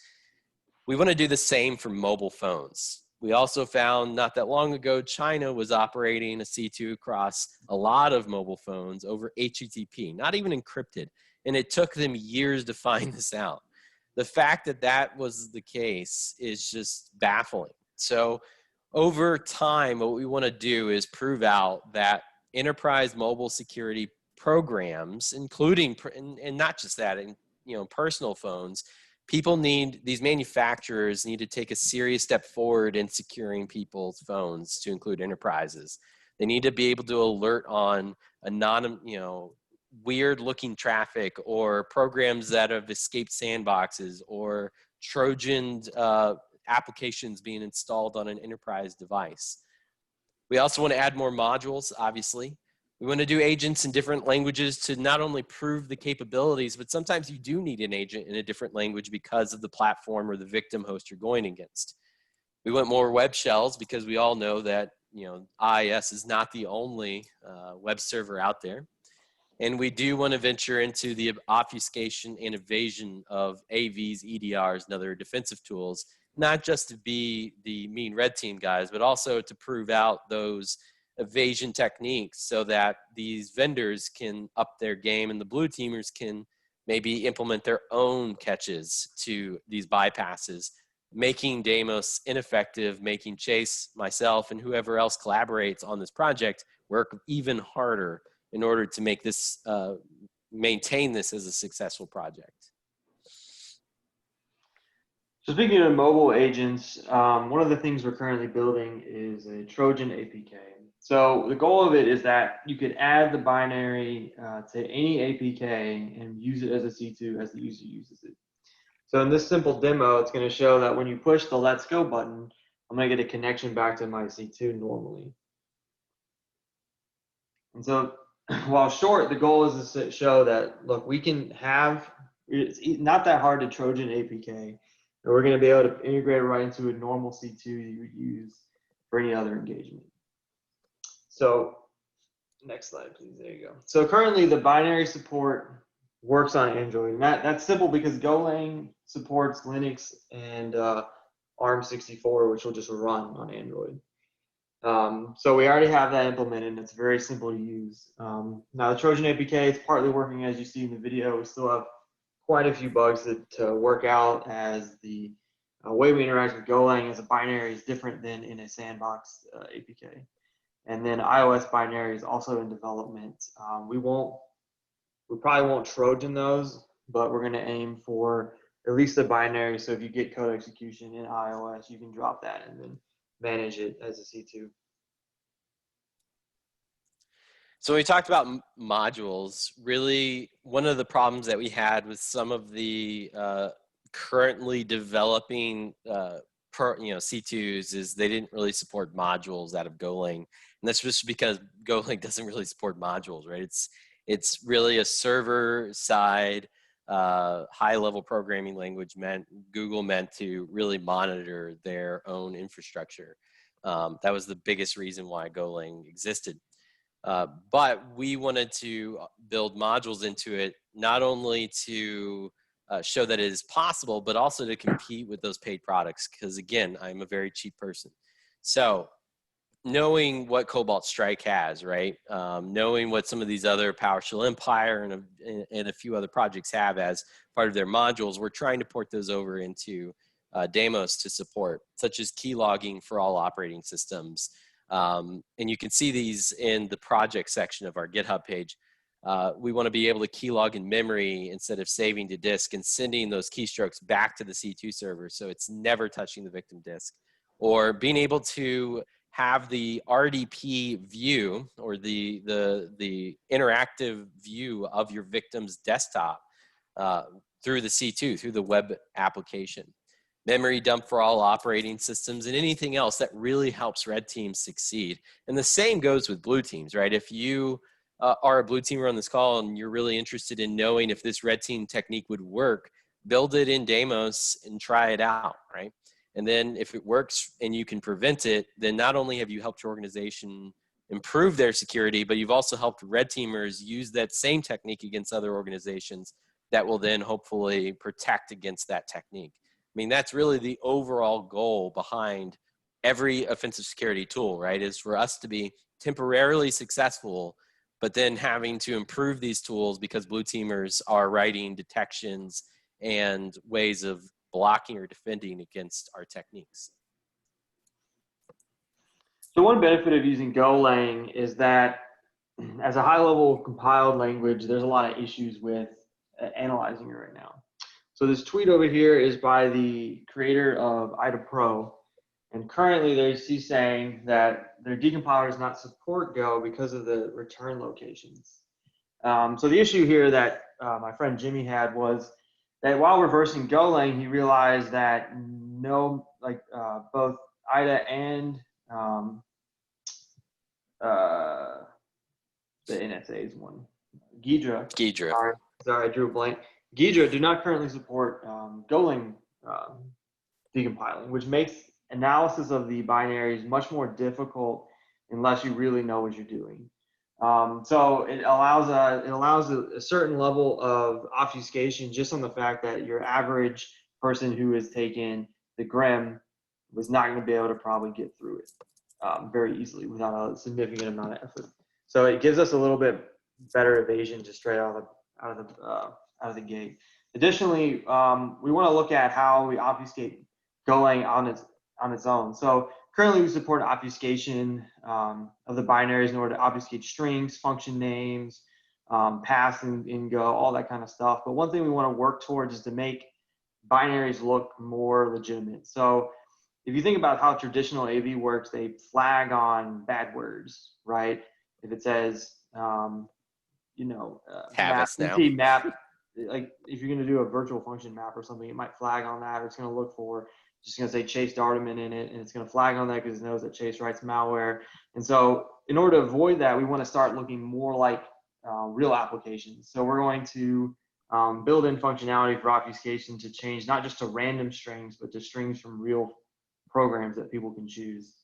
[SPEAKER 2] We want to do the same for mobile phones. We also found not that long ago, China was operating a C2 across a lot of mobile phones over HTTP, not even encrypted. And it took them years to find this out. The fact that that was the case is just baffling. So over time, what we want to do is prove out that enterprise mobile security programs, including, and not just that, in personal phones, these manufacturers need to take a serious step forward in securing people's phones to include enterprises. They need to be able to alert on weird looking traffic or programs that have escaped sandboxes or Trojan applications being installed on an enterprise device. We also want to add more modules, obviously. We want to do agents in different languages to not only prove the capabilities, but sometimes you do need an agent in a different language because of the platform or the victim host you're going against. We want more web shells because we all know that IIS is not the only web server out there. And we do want to venture into the obfuscation and evasion of AVs, EDRs, and other defensive tools, not just to be the mean red team guys, but also to prove out those evasion techniques so that these vendors can up their game and the blue teamers can maybe implement their own catches to these bypasses, making Deimos ineffective, making Chase, myself, and whoever else collaborates on this project work even harder in order to make this, maintain this as a successful project.
[SPEAKER 3] So speaking of mobile agents, one of the things we're currently building is a Trojan Apk. So the goal of it is that you could add the binary to any APK and use it as a C2 as the user uses it. So in this simple demo, it's going to show that when you push the Let's Go button, I'm going to get a connection back to my C2 normally. And so while short, the goal is to show that, look, we can have, it's not that hard to Trojan APK, and we're going to be able to integrate it right into a normal C2 you would use for any other engagement. So next slide, please. There you go. So currently the binary support works on Android. And that's simple because Golang supports Linux and ARM64, which will just run on Android. So we already have that implemented and it's very simple to use. Now the Trojan APK is partly working as you see in the video. We still have quite a few bugs to work out as the way we interact with Golang as a binary is different than in a sandbox APK. And then iOS binary is also in development. We probably won't Trojan those, but we're going to aim for at least a binary. So if you get code execution in iOS, you can drop that and then manage it as a C2.
[SPEAKER 2] So we talked about modules. Really, one of the problems that we had with some of the currently developing C2's is they didn't really support modules out of Golang. And that's just because Golang doesn't really support modules, right? It's really a server side, high level programming language Google meant to really monitor their own infrastructure. That was the biggest reason why Golang existed. But we wanted to build modules into it, not only to show that it is possible, but also to compete with those paid products. Because again, I'm a very cheap person. So knowing what Cobalt Strike has, right? Knowing what some of these other PowerShell Empire and a few other projects have as part of their modules, we're trying to port those over into Deimos to support, such as key logging for all operating systems. And you can see these in the project section of our GitHub page. We want to be able to key log in memory instead of saving to disk and sending those keystrokes back to the C2 server, so it's never touching the victim disk. Or being able to have the RDP view, or the interactive view of your victim's desktop through the C2, through the web application. Memory dump for all operating systems, and anything else that really helps red teams succeed. And the same goes with blue teams, right? If you are a blue teamer on this call and you're really interested in knowing if this red team technique would work, build it in Deimos and try it out, right? And then if it works and you can prevent it, then not only have you helped your organization improve their security, but you've also helped red teamers use that same technique against other organizations that will then hopefully protect against that technique. I mean, that's really the overall goal behind every offensive security tool, right? Is for us to be temporarily successful, but then having to improve these tools because blue teamers are writing detections and ways of blocking or defending against our techniques.
[SPEAKER 3] So one benefit of using Golang is that as a high-level compiled language, there's a lot of issues with analyzing it right now. So this tweet over here is by the creator of IDA Pro, and currently he's saying that their decompiler does not support Go because of the return locations. So the issue here that my friend Jimmy had was that while reversing Golang, he realized that both IDA and the NSA's one, Ghidra. Sorry, I drew a blank. Ghidra do not currently support Golang decompiling, which makes analysis of the binaries much more difficult unless you really know what you're doing. So it allows a certain level of obfuscation just on the fact that your average person who has taken the GRIM was not going to be able to probably get through it very easily without a significant amount of effort. So it gives us a little bit better evasion just straight out of the gate. Additionally, we want to look at how we obfuscate Golang on its own. So currently we support obfuscation of the binaries in order to obfuscate strings, function names, paths in Go, all that kind of stuff. But one thing we want to work towards is to make binaries look more legitimate. So if you think about how traditional AV works, they flag on bad words, right? If it says, map, like if you're going to do a virtual function map or something, it might flag on that, or it's going to look for, just going to say Chase Dardaman in it, and it's going to flag on that because it knows that Chase writes malware. And so in order to avoid that, we want to start looking more like real applications. So we're going to build in functionality for obfuscation to change not just to random strings, but to strings from real programs that people can choose.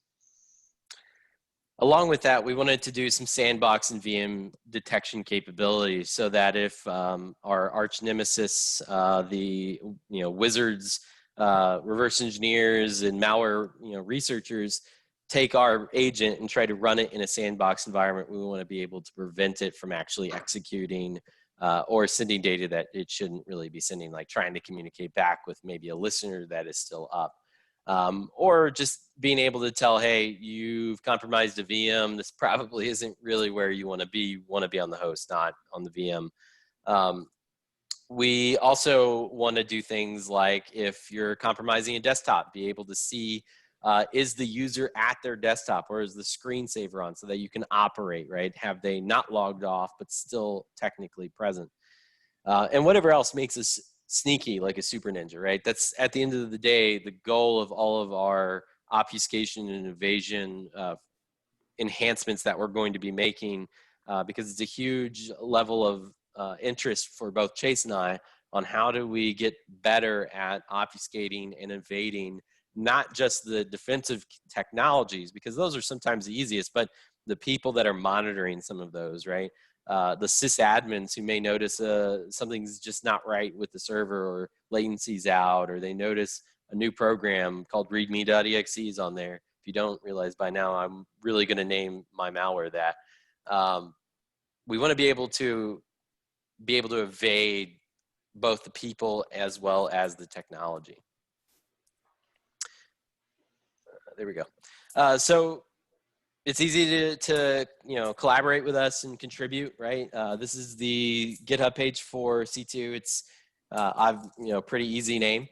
[SPEAKER 2] Along with that, we wanted to do some sandbox and VM detection capabilities so that if our arch nemesis, the wizards, reverse engineers, and malware researchers take our agent and try to run it in a sandbox environment, we want to be able to prevent it from actually executing or sending data that it shouldn't really be sending, like trying to communicate back with maybe a listener that is still up. Or just being able to tell, hey, you've compromised a VM. This probably isn't really where you want to be. You want to be on the host, not on the VM. We also want to do things like if you're compromising a desktop, be able to see is the user at their desktop or is the screensaver on so that you can operate, right? Have they not logged off but still technically present? And whatever else makes us sneaky like a super ninja, right? That's at the end of the day, the goal of all of our obfuscation and evasion enhancements that we're going to be making because it's a huge level of interest for both Chase and I on how do we get better at obfuscating and evading not just the defensive technologies, because those are sometimes the easiest, but the people that are monitoring some of those, right? The sysadmins who may notice something's just not right with the server, or latency's out, or they notice a new program called readme.exe is on there. If you don't realize by now, I'm really going to name my malware that. We want to be able to evade both the people as well as the technology. There we go. So it's easy to collaborate with us and contribute, right? This is the GitHub page for C2. It's pretty easy name.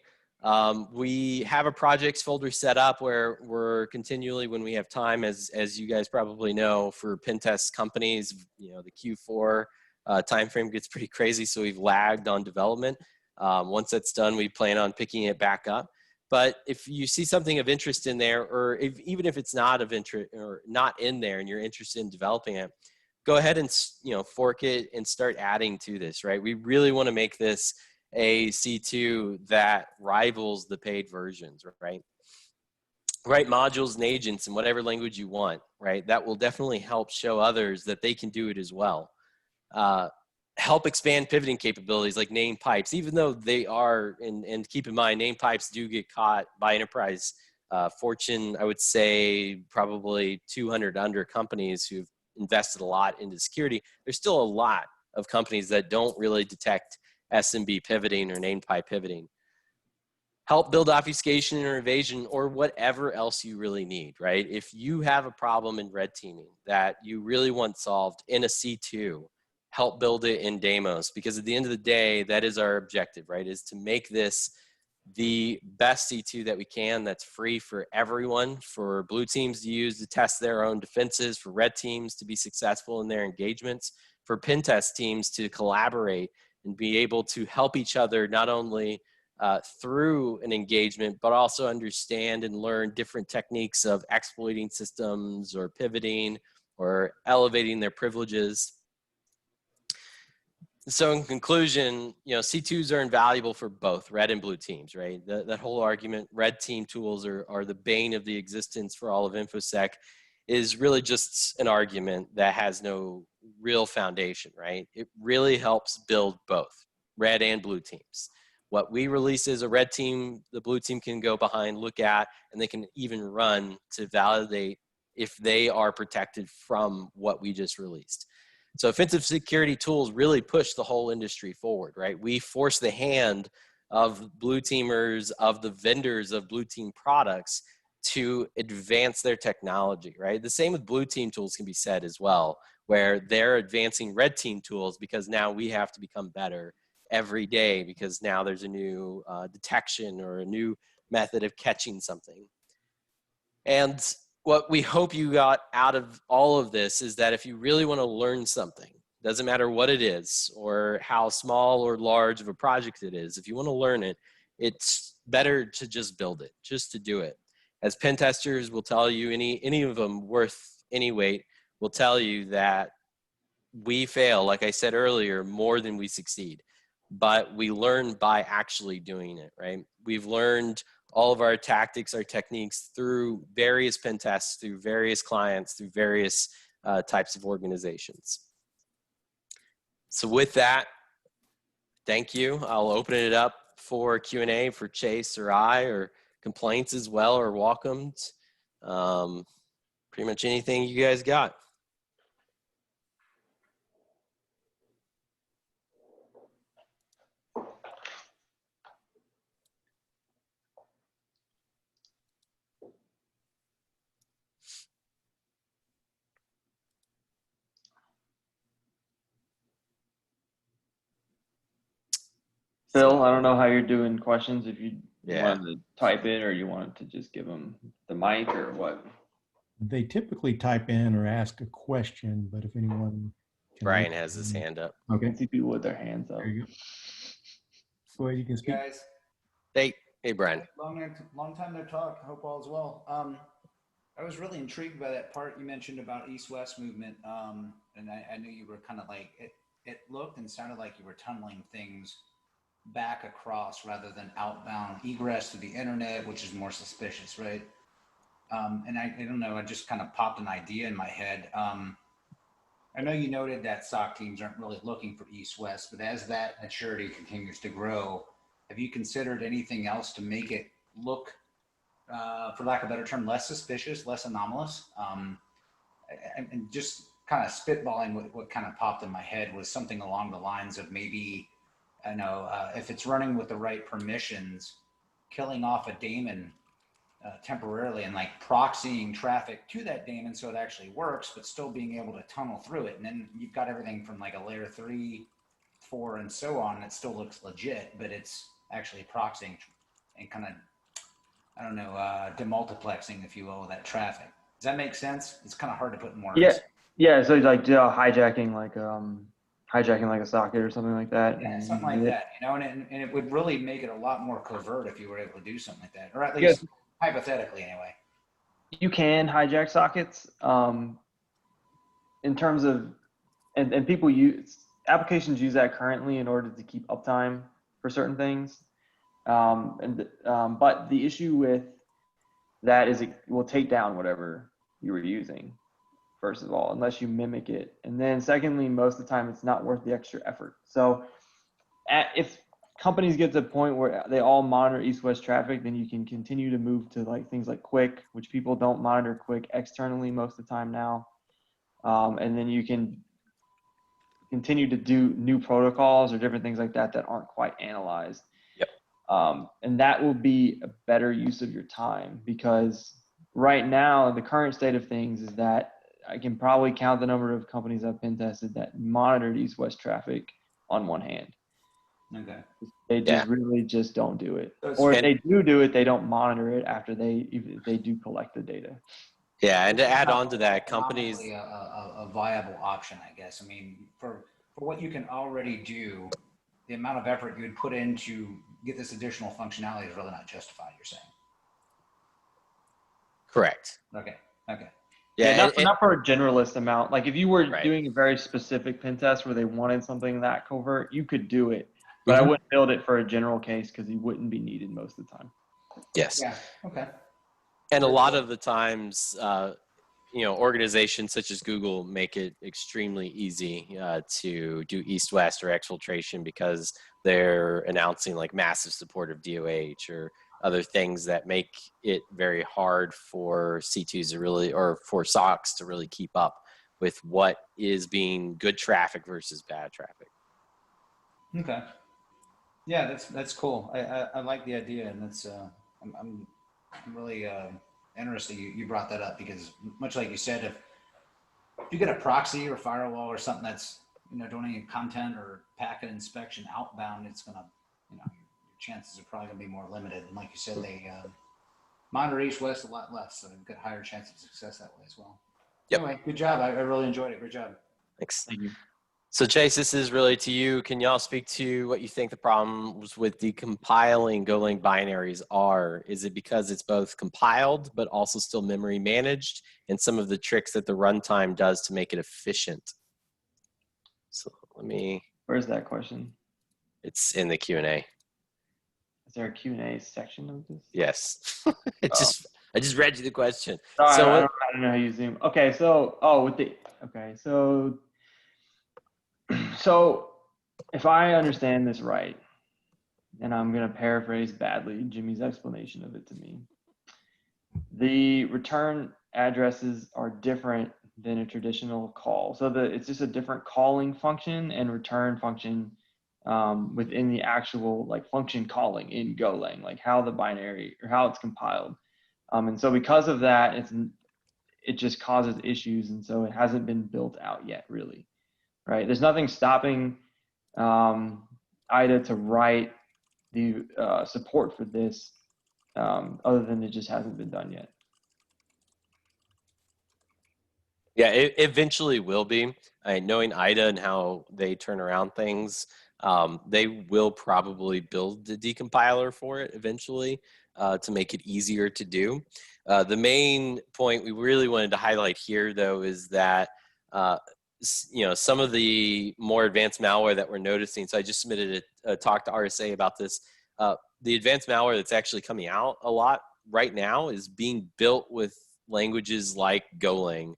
[SPEAKER 2] We have a projects folder set up where we're continually, when we have time, as you guys probably know, for pen test companies, the Q4 timeframe gets pretty crazy, so we've lagged on development. Once that's done, we plan on picking it back up. But if you see something of interest in there, or even if it's not of interest or not in there and you're interested in developing it, go ahead and fork it and start adding to this, right? We really want to make this a C2 that rivals the paid versions, right? Write modules and agents in whatever language you want, right? That will definitely help show others that they can do it as well. Help expand pivoting capabilities like name pipes, even though they are, and keep in mind, name pipes do get caught by enterprise Fortune, I would say probably 200 under companies who've invested a lot into security. There's still a lot of companies that don't really detect SMB pivoting or name pipe pivoting. Help build obfuscation or evasion or whatever else you really need, right? If you have a problem in red teaming that you really want solved in a C2, help build it in Deimos, because at the end of the day, that is our objective, right? Is to make this the best C2 that we can, that's free for everyone, for blue teams to use to test their own defenses, for red teams to be successful in their engagements, for pen test teams to collaborate and be able to help each other not only through an engagement, but also understand and learn different techniques of exploiting systems or pivoting or elevating their privileges. So in conclusion, C2s are invaluable for both red and blue teams, right? That whole argument, red team tools are the bane of the existence for all of InfoSec, is really just an argument that has no real foundation, right? It really helps build both red and blue teams. What we release is a red team, the blue team can go behind, look at, and they can even run to validate if they are protected from what we just released. So offensive security tools really push the whole industry forward, right? We force the hand of blue teamers, of the vendors of blue team products to advance their technology, right? The same with blue team tools can be said as well, where they're advancing red team tools because now we have to become better every day because now there's a new detection or a new method of catching something. And what we hope you got out of all of this is that if you really want to learn something, doesn't matter what it is or how small or large of a project it is, if you want to learn it, it's better to just build it, just to do it. As pen testers will tell you, any of them worth any weight will tell you that we fail, like I said earlier, more than we succeed. But we learn by actually doing it, right? We've learned all of our tactics, our techniques through various pen tests, through various clients, through various types of organizations. So with that, thank you. I'll open it up for Q&A for Chase or I, or complaints as well, or welcomed. Pretty much anything you guys got.
[SPEAKER 3] Phil, I don't know how you're doing questions, if you
[SPEAKER 2] Yeah.
[SPEAKER 3] wanted to type it or you wanted to just give them the mic or what.
[SPEAKER 1] They typically type in or ask a question, but if anyone can
[SPEAKER 2] Brian has his hand up.
[SPEAKER 3] I
[SPEAKER 1] Okay,
[SPEAKER 3] can see people with their hands up.
[SPEAKER 1] there you go. Go ahead, you can speak.
[SPEAKER 4] Guys,
[SPEAKER 2] Hey Brian.
[SPEAKER 4] long time no talk. Hope all is well. I was really intrigued by that part you mentioned about East-West movement, and I knew you were kind of like it looked and sounded like you were tunneling things back across rather than outbound egress to the internet, which is more suspicious, right? And I don't know, I just kind of popped an idea in my head. I know you noted that SOC teams aren't really looking for east-west, but as that maturity continues to grow, have you considered anything else to make it look, for lack of a better term, less suspicious, less anomalous? And just kind of spitballing what kind of popped in my head was something along the lines of maybe, I know, if it's running with the right permissions, killing off a daemon temporarily and like proxying traffic to that daemon so it actually works, but still being able to tunnel through it. And then you've got everything from like a layer 3, 4, and so on. It still looks legit, but it's actually proxying and kind of, I don't know, demultiplexing, if you will, that traffic. Does that make sense? It's kind of hard to put in words.
[SPEAKER 3] Yeah. So like hijacking like a socket or something like that.
[SPEAKER 4] Yeah, something like that, you know, and it would really make it a lot more covert if you were able to do something like that, or at least hypothetically anyway.
[SPEAKER 3] You can hijack sockets in terms of, and people applications use that currently in order to keep uptime for certain things. But the issue with that is it will take down whatever you were using, first of all, unless you mimic it. And then secondly, most of the time it's not worth the extra effort. So if companies get to the point where they all monitor east-west traffic, then you can continue to move to like things like Quick, which people don't monitor Quick externally most of the time now. And then you can continue to do new protocols or different things like that that aren't quite analyzed.
[SPEAKER 2] Yep.
[SPEAKER 3] And that will be a better use of your time, because right now the current state of things is that I can probably count the number of companies I've pen tested that monitored east-west traffic on one hand.
[SPEAKER 4] Okay.
[SPEAKER 3] They just really just don't do it.
[SPEAKER 4] That's
[SPEAKER 3] Or if they do it, they don't monitor it after they do collect the data.
[SPEAKER 2] Yeah, and to add on to that, companies
[SPEAKER 4] a viable option, I guess. I mean, for what you can already do, the amount of effort you would put in to get this additional functionality is really not justified, you're saying.
[SPEAKER 2] correct.
[SPEAKER 4] Okay.
[SPEAKER 3] Yeah, not for a generalist amount. Like if you were doing a very specific pen test where they wanted something that covert, you could do it. But I wouldn't build it for a general case because you wouldn't be needed most of the time.
[SPEAKER 2] Yes.
[SPEAKER 4] Yeah. Okay.
[SPEAKER 2] And a lot of the times, organizations such as Google make it extremely easy to do east-west or exfiltration because they're announcing like massive support of DOH or other things that make it very hard for C2's to really, or for SOCs to really keep up with what is being good traffic versus bad traffic.
[SPEAKER 4] Okay. Yeah, that's cool. I like the idea, and that's I'm really interested you brought that up, because much like you said, if you get a proxy or firewall or something that's doing any content or packet inspection outbound, it's gonna your chances are probably gonna be more limited. And like you said, they monitor east-west a lot less, so they've got higher chance of success that way as well.
[SPEAKER 2] Yep.
[SPEAKER 4] Anyway, good job. I really enjoyed it. Great job.
[SPEAKER 2] Thanks.
[SPEAKER 3] Thank you.
[SPEAKER 2] So Chase, this is really to you. Can y'all speak to what you think the problems with decompiling Golang binaries are? Is it because it's both compiled but also still memory managed, and some of the tricks that the runtime does to make it efficient? So let me.
[SPEAKER 3] Where's that question?
[SPEAKER 2] It's in the Q&A.
[SPEAKER 3] Is there a Q&A section of this?
[SPEAKER 2] Yes. I just read you the question.
[SPEAKER 3] Sorry,
[SPEAKER 2] So
[SPEAKER 3] I don't know how you zoom. Okay, so so if I understand this right, and I'm going to paraphrase badly Jimmy's explanation of it to me, the return addresses are different than a traditional call. So it's just a different calling function and return function within the actual function calling in Golang, like how the binary or how it's compiled. And so because of that, it just causes issues, and so it hasn't been built out yet, really. Right? There's nothing stopping IDA to write the support for this, other than it just hasn't been done yet.
[SPEAKER 2] yeah, it eventually will be. Knowing IDA and how they turn around things, they will probably build the decompiler for it eventually to make it easier to do. The main point we really wanted to highlight here, though, is that some of the more advanced malware that we're noticing. So I just submitted a talk to RSA about this. The advanced malware that's actually coming out a lot right now is being built with languages like Golang,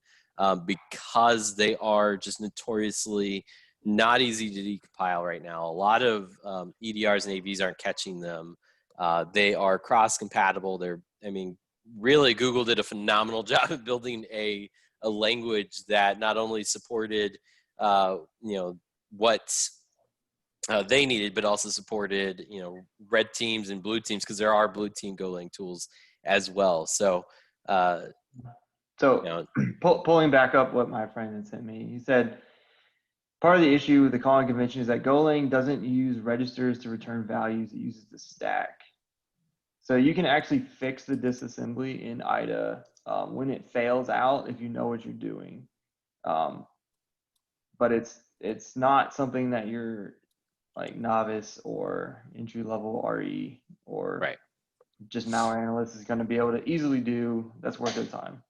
[SPEAKER 2] because they are just notoriously not easy to decompile right now. A lot of EDRs and AVs aren't catching them. They are cross-compatible. Really, Google did a phenomenal job of building a language that not only supported, what they needed, but also supported, red teams and blue teams, because there are blue team Golang tools as well. So,
[SPEAKER 3] pulling back up what my friend had sent me, he said, part of the issue with the calling convention is that Golang doesn't use registers to return values. It uses the stack. So you can actually fix the disassembly in IDA when it fails out if you know what you're doing. But it's not something that you're like novice or entry level RE or just malware analyst is going to be able to easily do. That's worth their time.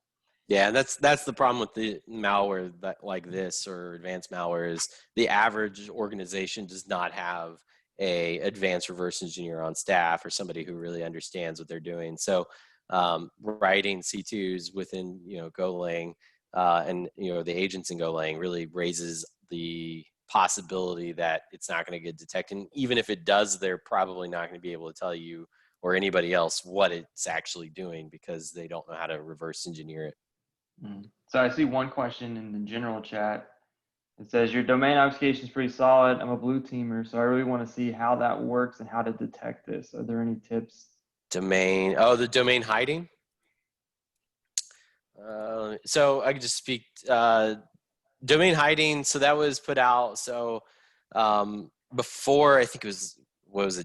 [SPEAKER 2] Yeah, that's the problem with the malware like this or advanced malware is the average organization does not have a advanced reverse engineer on staff or somebody who really understands what they're doing. So writing C2's within Golang and the agents in Golang really raises the possibility that it's not going to get detected. And even if it does, they're probably not going to be able to tell you or anybody else what it's actually doing because they don't know how to reverse engineer it.
[SPEAKER 3] So I see one question in the general chat. It says, your domain application is pretty solid. I'm a blue teamer, so I really want to see how that works and how to detect this. Are there any tips?
[SPEAKER 2] The domain hiding? So I could just speak, domain hiding. So that was put out. So before, I think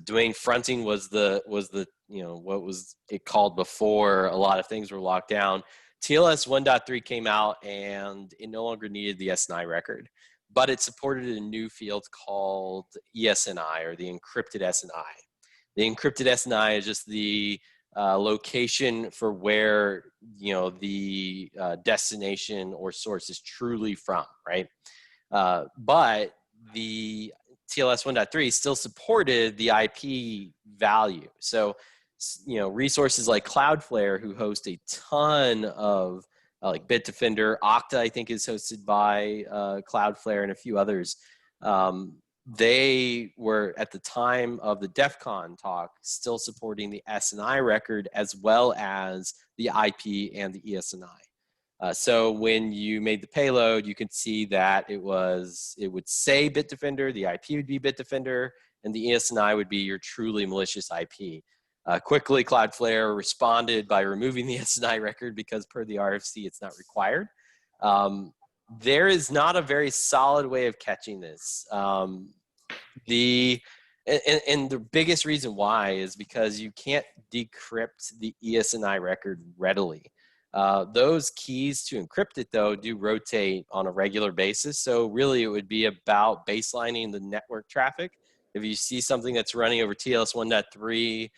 [SPEAKER 2] domain fronting was the what was it called before a lot of things were locked down. TLS 1.3 came out and it no longer needed the SNI record, but it supported a new field called ESNI, or the encrypted SNI. The encrypted SNI is just the location for where the destination or source is truly from, right? But the TLS 1.3 still supported the IP value. So resources like Cloudflare, who host a ton of like Bitdefender, Okta, I think is hosted by Cloudflare and a few others. They were at the time of the DEF CON talk still supporting the SNI record as well as the IP and the ESNI. So when you made the payload, you could see that it would say Bitdefender, the IP would be Bitdefender, and the ESNI would be your truly malicious IP. Quickly, Cloudflare responded by removing the SNI record because per the RFC, it's not required. There is not a very solid way of catching this. And the biggest reason why is because you can't decrypt the ESNI record readily. Those keys to encrypt it, though, do rotate on a regular basis. So really, it would be about baselining the network traffic. If you see something that's running over TLS 1.3,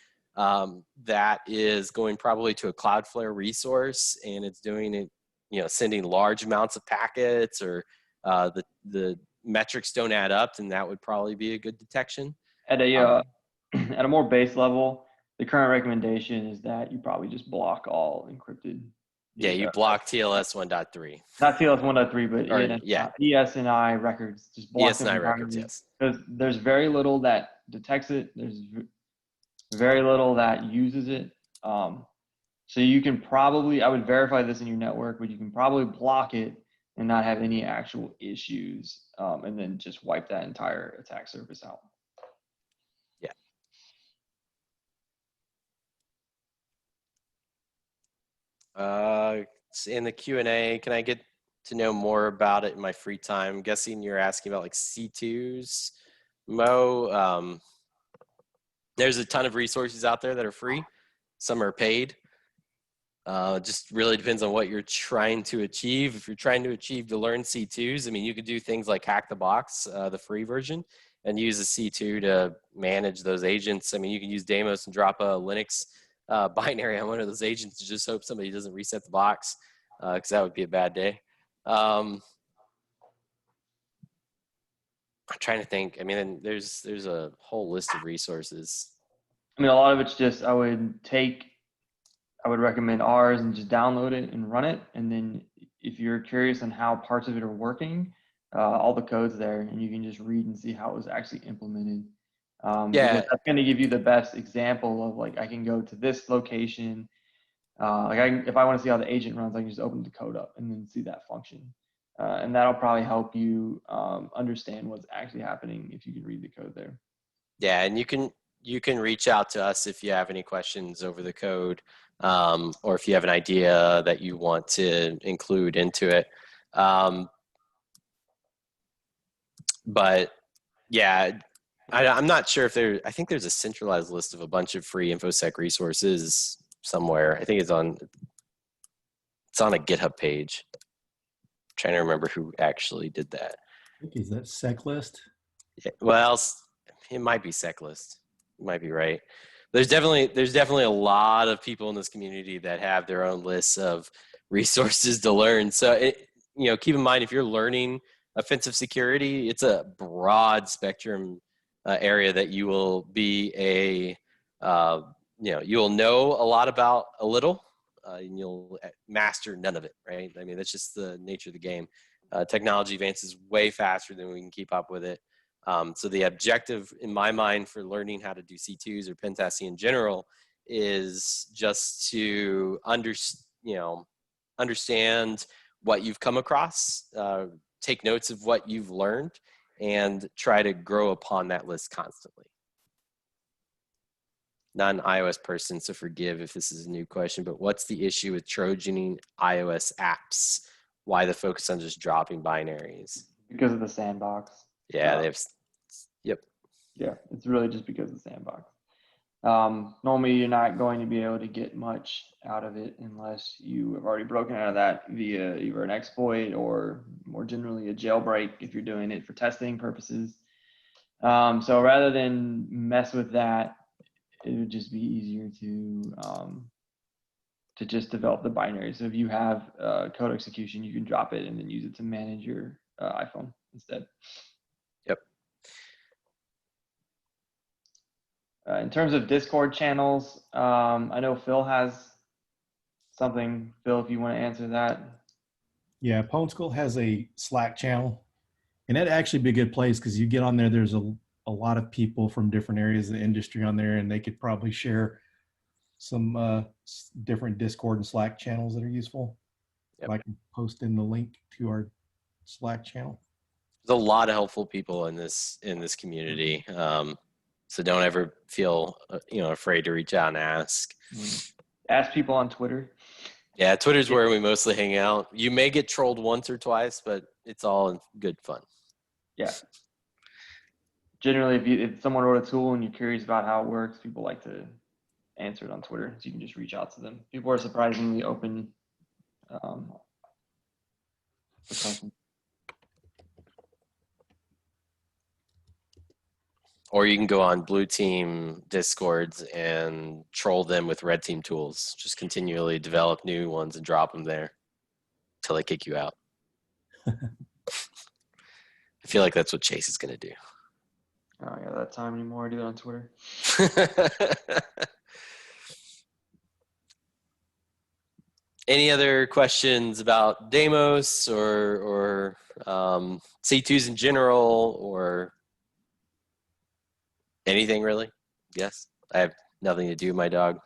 [SPEAKER 2] that is going probably to a Cloudflare resource and it's doing it, sending large amounts of packets, or the metrics don't add up, then that would probably be a good detection.
[SPEAKER 3] At a more base level, the current recommendation is that you probably just block all encrypted.
[SPEAKER 2] Yeah, you block TLS 1.3.
[SPEAKER 3] Not TLS 1.3, but ESNI records. Just block
[SPEAKER 2] ESNI records, yes.
[SPEAKER 3] Because there's very little that detects it. There's very little that uses it. So you can probably, I would verify this in your network, but you can probably block it and not have any actual issues, and then just wipe that entire attack surface out.
[SPEAKER 2] Yeah. In the Q&A, can I get to know more about it in my free time? I'm guessing you're asking about like C2's, Mo. There's a ton of resources out there that are free. Some are paid. Just really depends on what you're trying to achieve. If you're trying to achieve to learn C2's, I mean, you could do things like Hack the Box, the free version, and use a C2 to manage those agents. I mean, you can use Deimos and drop a Linux binary on one of those agents to just hope somebody doesn't reset the box, because that would be a bad day. I'm trying to think. I mean, there's a whole list of resources.
[SPEAKER 3] I mean, a lot of it's just I would recommend ours and just download it and run it. And then if you're curious on how parts of it are working, all the code's there, and you can just read and see how it was actually implemented. Because that's going to give you the best example of like, I can go to this location. If I want to see how the agent runs, I can just open the code up and then see that function. And that'll probably help you understand what's actually happening if you can read the code there.
[SPEAKER 2] Yeah, and you can reach out to us if you have any questions over the code, or if you have an idea that you want to include into it. But yeah, I'm not sure if I think there's a centralized list of a bunch of free InfoSec resources somewhere. I think it's on a GitHub page. I'm trying to remember who actually did that.
[SPEAKER 1] Is that SecList?
[SPEAKER 2] Yeah, well, it might be SecList. You might be right. There's definitely a lot of people in this community that have their own lists of resources to learn. So keep in mind, if you're learning offensive security, it's a broad spectrum area that you will be you'll know a lot about a little, and you'll master none of it, right? I mean, that's just the nature of the game. Technology advances way faster than we can keep up with it. So the objective in my mind for learning how to do C2s or pen testing in general is just to understand what you've come across, take notes of what you've learned, and try to grow upon that list constantly. Not an iOS person, so forgive if this is a new question, but what's the issue with Trojaning iOS apps? Why the focus on just dropping binaries?
[SPEAKER 3] Because of the sandbox.
[SPEAKER 2] Yeah, they have. Yep.
[SPEAKER 3] Yeah, it's really just because of the sandbox. Normally, you're not going to be able to get much out of it unless you have already broken out of that via either an exploit or more generally a jailbreak if you're doing it for testing purposes. So rather than mess with that, it would just be easier to just develop the binary. So if you have code execution, you can drop it and then use it to manage your iPhone instead.
[SPEAKER 2] Yep.
[SPEAKER 3] In terms of Discord channels, I know Phil has something. Phil, if you want to answer that.
[SPEAKER 1] Yeah, Pwn School has a Slack channel, and that'd actually be a good place because you get on there, there's a lot of people from different areas of the industry on there, and they could probably share some different Discord and Slack channels that are useful.
[SPEAKER 2] Yep.
[SPEAKER 1] I can post in the link to our Slack channel.
[SPEAKER 2] There's a lot of helpful people in this community. So don't ever feel afraid to reach out and ask.
[SPEAKER 3] Ask people on Twitter.
[SPEAKER 2] Yeah, Twitter's where we mostly hang out. You may get trolled once or twice, but it's all in good fun.
[SPEAKER 3] Yeah. Generally, if someone wrote a tool and you're curious about how it works, people like to answer it on Twitter, so you can just reach out to them. People are surprisingly open for questions.
[SPEAKER 2] Or you can go on blue team Discords and troll them with red team tools. Just continually develop new ones and drop them there until they kick you out. I feel like that's what Chase is going to do.
[SPEAKER 3] I don't got that time anymore. I do it on Twitter.
[SPEAKER 2] Any other questions about Deimos or C2's in general or anything really? Yes. I have nothing to do with my dog.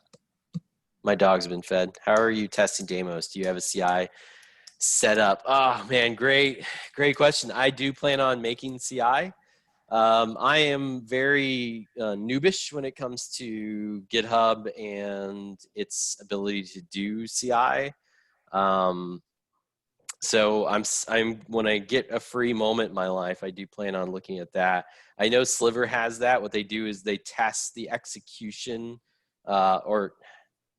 [SPEAKER 2] My dog's been fed. How are you testing Deimos? Do you have a CI set up? Oh man, great question. I do plan on making CI. I am very noobish when it comes to GitHub and its ability to do CI. So I'm when I get a free moment in my life, I do plan on looking at that. I know Sliver has that. What they do is they test the execution, or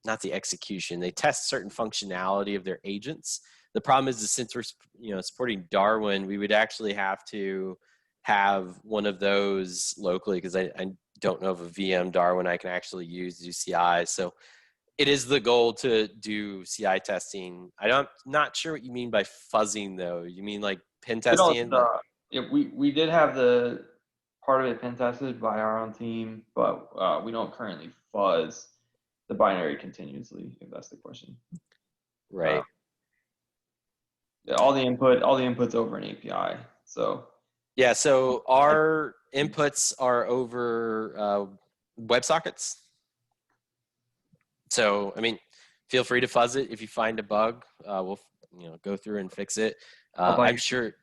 [SPEAKER 2] not the execution. They test certain functionality of their agents. The problem is that since we're supporting Darwin, we would actually have to have one of those locally because I don't know of a VM Darwin I can actually use to do CI. So it is the goal to do CI testing. I'm not sure what you mean by fuzzing though. You mean like pen testing?
[SPEAKER 3] Yeah, we did have the part of it pen tested by our own team, but we don't currently fuzz the binary continuously, if that's the question.
[SPEAKER 2] Right.
[SPEAKER 3] All the inputs over an API. So
[SPEAKER 2] Yeah, so our inputs are over WebSockets. So, I mean, feel free to fuzz it if you find a bug. We'll go through and fix it. I'm sure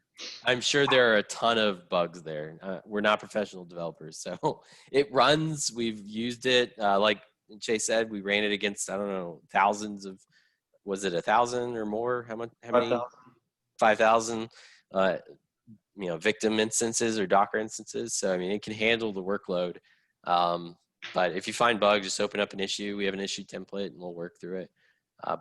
[SPEAKER 2] there are a ton of bugs there. We're not professional developers, so it runs. We've used it. Like Chase said, we ran it against, I don't know, thousands of, was it 1,000 or more? How many? 5,000. Victim instances or Docker instances. So, I mean, it can handle the workload. But if you find bugs, just open up an issue. We have an issue template and we'll work through it.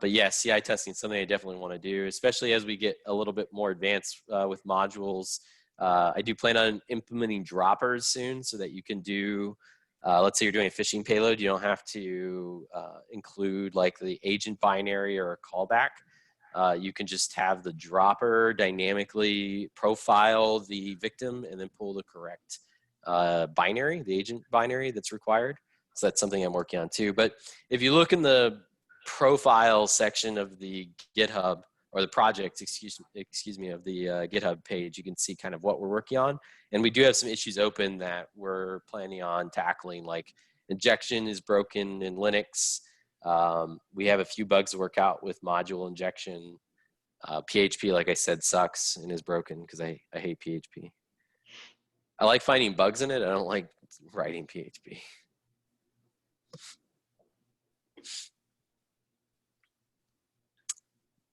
[SPEAKER 2] But yeah, CI testing is something I definitely want to do, especially as we get a little bit more advanced with modules. I do plan on implementing droppers soon so that you can do, let's say you're doing a phishing payload, you don't have to include like the agent binary or a callback. You can just have the dropper dynamically profile the victim and then pull the correct binary, the agent binary that's required. So that's something I'm working on too. But if you look in the profile section of the GitHub or the project, excuse me, of the GitHub page, you can see kind of what we're working on. And we do have some issues open that we're planning on tackling, like injection is broken in Linux. We have a few bugs to work out with module injection. PHP, like I said, sucks and is broken because I hate PHP. I like finding bugs in it. I don't like writing PHP.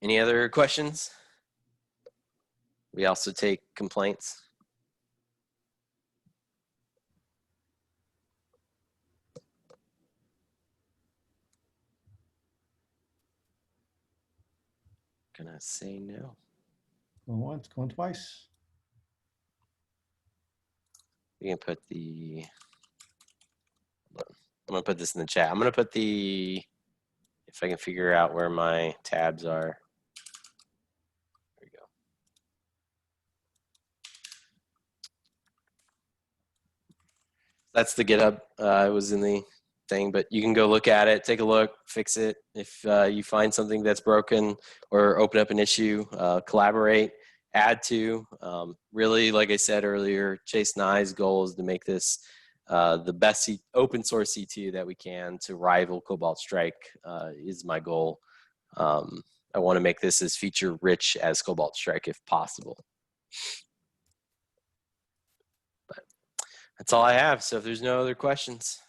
[SPEAKER 2] Any other questions? We also take complaints. Gonna say no.
[SPEAKER 1] Going once, going twice.
[SPEAKER 2] We can put the, I'm gonna put this in the chat. I'm gonna put the, if I can figure out where my tabs are. There we go. That's the GitHub. It was in the thing, but you can go look at it, take a look, fix it. If you find something that's broken or open up an issue, collaborate, add to. Really, like I said earlier, Chase and I's goal is to make this the best open source C2 that we can to rival Cobalt Strike is my goal. I want to make this as feature rich as Cobalt Strike if possible. But that's all I have. So if there's no other questions.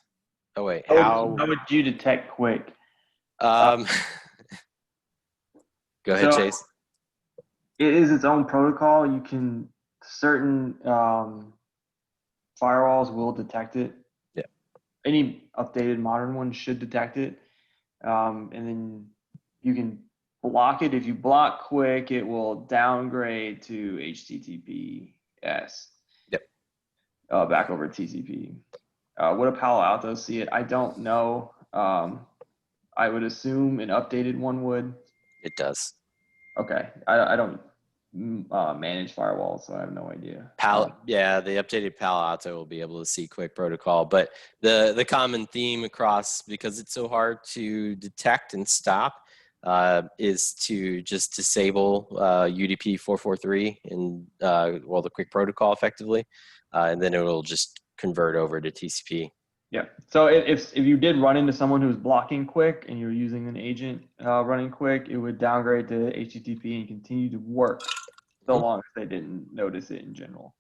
[SPEAKER 2] Oh wait,
[SPEAKER 3] how would you detect quick?
[SPEAKER 2] Go ahead, Chase.
[SPEAKER 3] It is its own protocol. You can, certain firewalls will detect it.
[SPEAKER 2] Yeah.
[SPEAKER 3] Any updated modern one should detect it. And then you can block it. If you block quick, it will downgrade to HTTPS.
[SPEAKER 2] Yep.
[SPEAKER 3] Back over TCP. Would a Palo Alto see it? I don't know. I would assume an updated one would.
[SPEAKER 2] It does.
[SPEAKER 3] Okay. I don't manage firewalls, so I have no idea.
[SPEAKER 2] Yeah, the updated Palo Alto will be able to see quick protocol, but the common theme across, because it's so hard to detect and stop, is to just disable UDP 443 and the quick protocol effectively, and then it will just convert over to TCP.
[SPEAKER 3] Yeah. So if you did run into someone who's blocking quick and you're using an agent running quick, it would downgrade to HTTP and continue to work so long as they didn't notice it in general.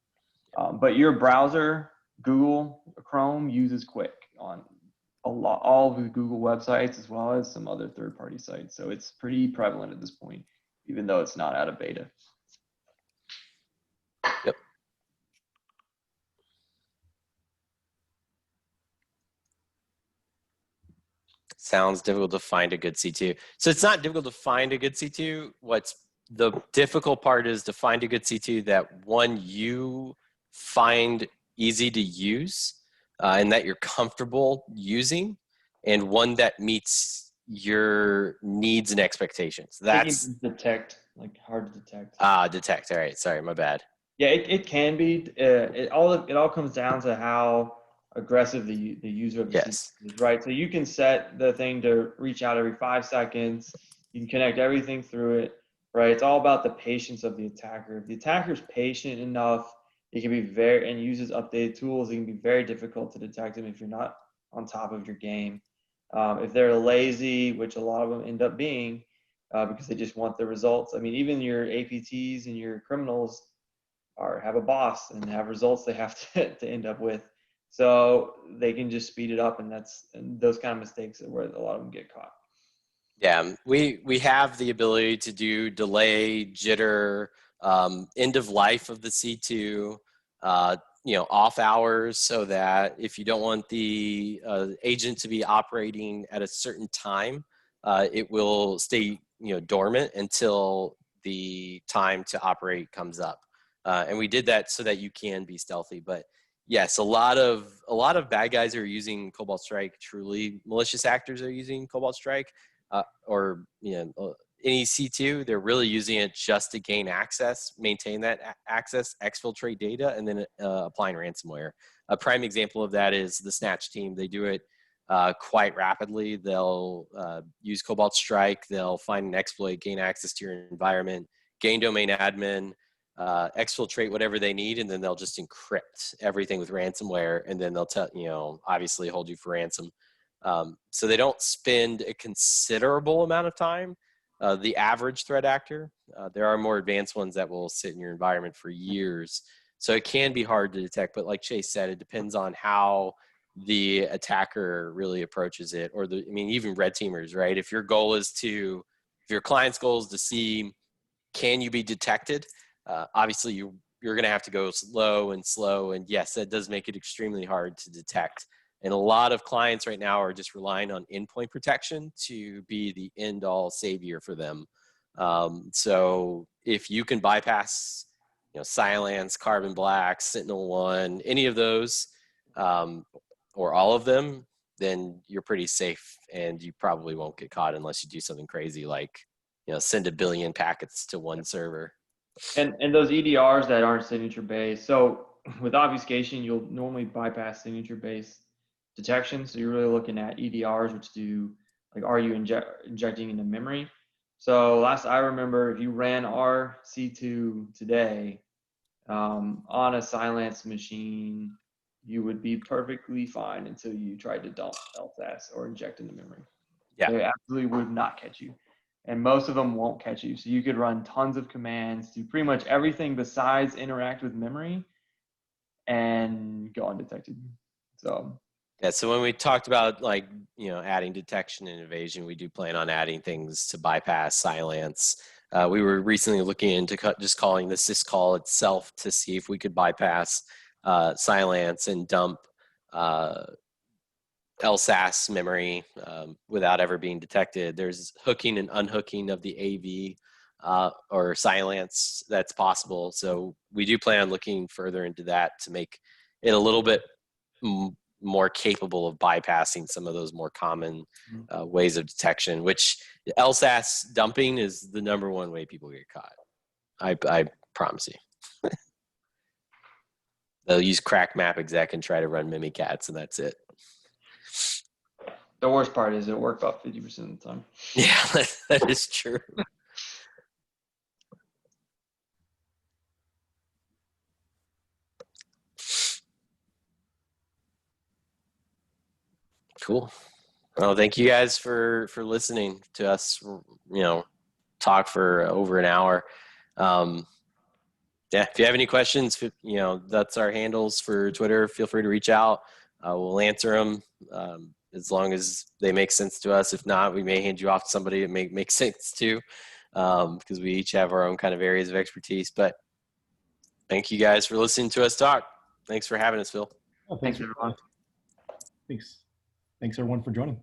[SPEAKER 3] But your browser, Google Chrome, uses quick on all of the Google websites as well as some other third-party sites. So it's pretty prevalent at this point, even though it's not out of beta.
[SPEAKER 2] Yep. Sounds difficult to find a good C2. So it's not difficult to find a good C2. What's the difficult part is to find a good C2 that, one, you find easy to use and that you're comfortable using, and one that meets your needs and expectations. That's
[SPEAKER 3] detect, like hard to detect.
[SPEAKER 2] Detect. All right. Sorry, my bad.
[SPEAKER 3] Yeah, it can be. It all comes down to how aggressive the user of the C2
[SPEAKER 2] Yes.
[SPEAKER 3] is, right? So you can set the thing to reach out every 5 seconds. You can connect everything through it, right? It's all about the patience of the attacker. If the attacker's patient enough, it can be and uses updated tools. It can be very difficult to detect them if you're not on top of your game. If they're lazy, which a lot of them end up being, because they just want the results. I mean, even your APTs and your criminals have a boss and have results they have to end up with, so they can just speed it up, and those kind of mistakes are where a lot of them get caught.
[SPEAKER 2] Yeah, we have the ability to do delay, jitter, end of life of the C2, off hours, so that if you don't want the agent to be operating at a certain time, it will stay dormant until the time to operate comes up. And we did that so that you can be stealthy. But yes, a lot of bad guys are using Cobalt Strike. Truly malicious actors are using Cobalt Strike. Or any C2, they're really using it just to gain access, maintain that access, exfiltrate data, and then applying ransomware. A prime example of that is the Snatch team. They do it quite rapidly. They'll use Cobalt Strike. They'll find an exploit, gain access to your environment, gain domain admin, exfiltrate whatever they need, and then they'll just encrypt everything with ransomware, and then they'll obviously hold you for ransom. So they don't spend a considerable amount of time. The average threat actor, there are more advanced ones that will sit in your environment for years. So it can be hard to detect, but like Chase said, it depends on how the attacker really approaches it, or even red teamers, right? If your client's goal is to see, can you be detected? Obviously you're going to have to go slow, and yes, that does make it extremely hard to detect. And a lot of clients right now are just relying on endpoint protection to be the end-all savior for them. So if you can bypass, Cylance, Carbon Black, Sentinel-1, any of those, or all of them, then you're pretty safe, and you probably won't get caught unless you do something crazy like, send 1 billion packets to one server.
[SPEAKER 3] And those EDRs that aren't signature based. So with obfuscation, you'll normally bypass signature based detection. So you're really looking at EDRs, which do are you injecting into memory? So last I remember, if you ran our C2 today on a Cylance machine, you would be perfectly fine until you tried to dump LSAS or inject into memory.
[SPEAKER 2] Yeah.
[SPEAKER 3] They absolutely would not catch you. And most of them won't catch you. So you could run tons of commands, do pretty much everything besides interact with memory, and go undetected. So
[SPEAKER 2] yeah, so when we talked about adding detection and evasion, we do plan on adding things to bypass Cylance. We were recently looking into just calling the syscall itself to see if we could bypass Cylance and dump LSAS memory without ever being detected. There's hooking and unhooking of the AV or Cylance that's possible. So we do plan on looking further into that to make it a little bit more capable of bypassing some of those more common ways of detection, which LSAS dumping is the #1 way people get caught. I promise you. They'll use crack map exec and try to run Mimikatz, and that's it.
[SPEAKER 3] The worst part is it'll work about 50% of the time.
[SPEAKER 2] Yeah, that is true. Cool. Well, thank you guys for listening to us, talk for over an hour. Yeah, if you have any questions, that's our handles for Twitter. Feel free to reach out. We'll answer them as long as they make sense to us. If not, we may hand you off to somebody that may make sense to, because we each have our own kind of areas of expertise. But thank you guys for listening to us talk. Thanks for having us, Phil.
[SPEAKER 3] Thanks, everyone.
[SPEAKER 1] Thanks everyone for joining.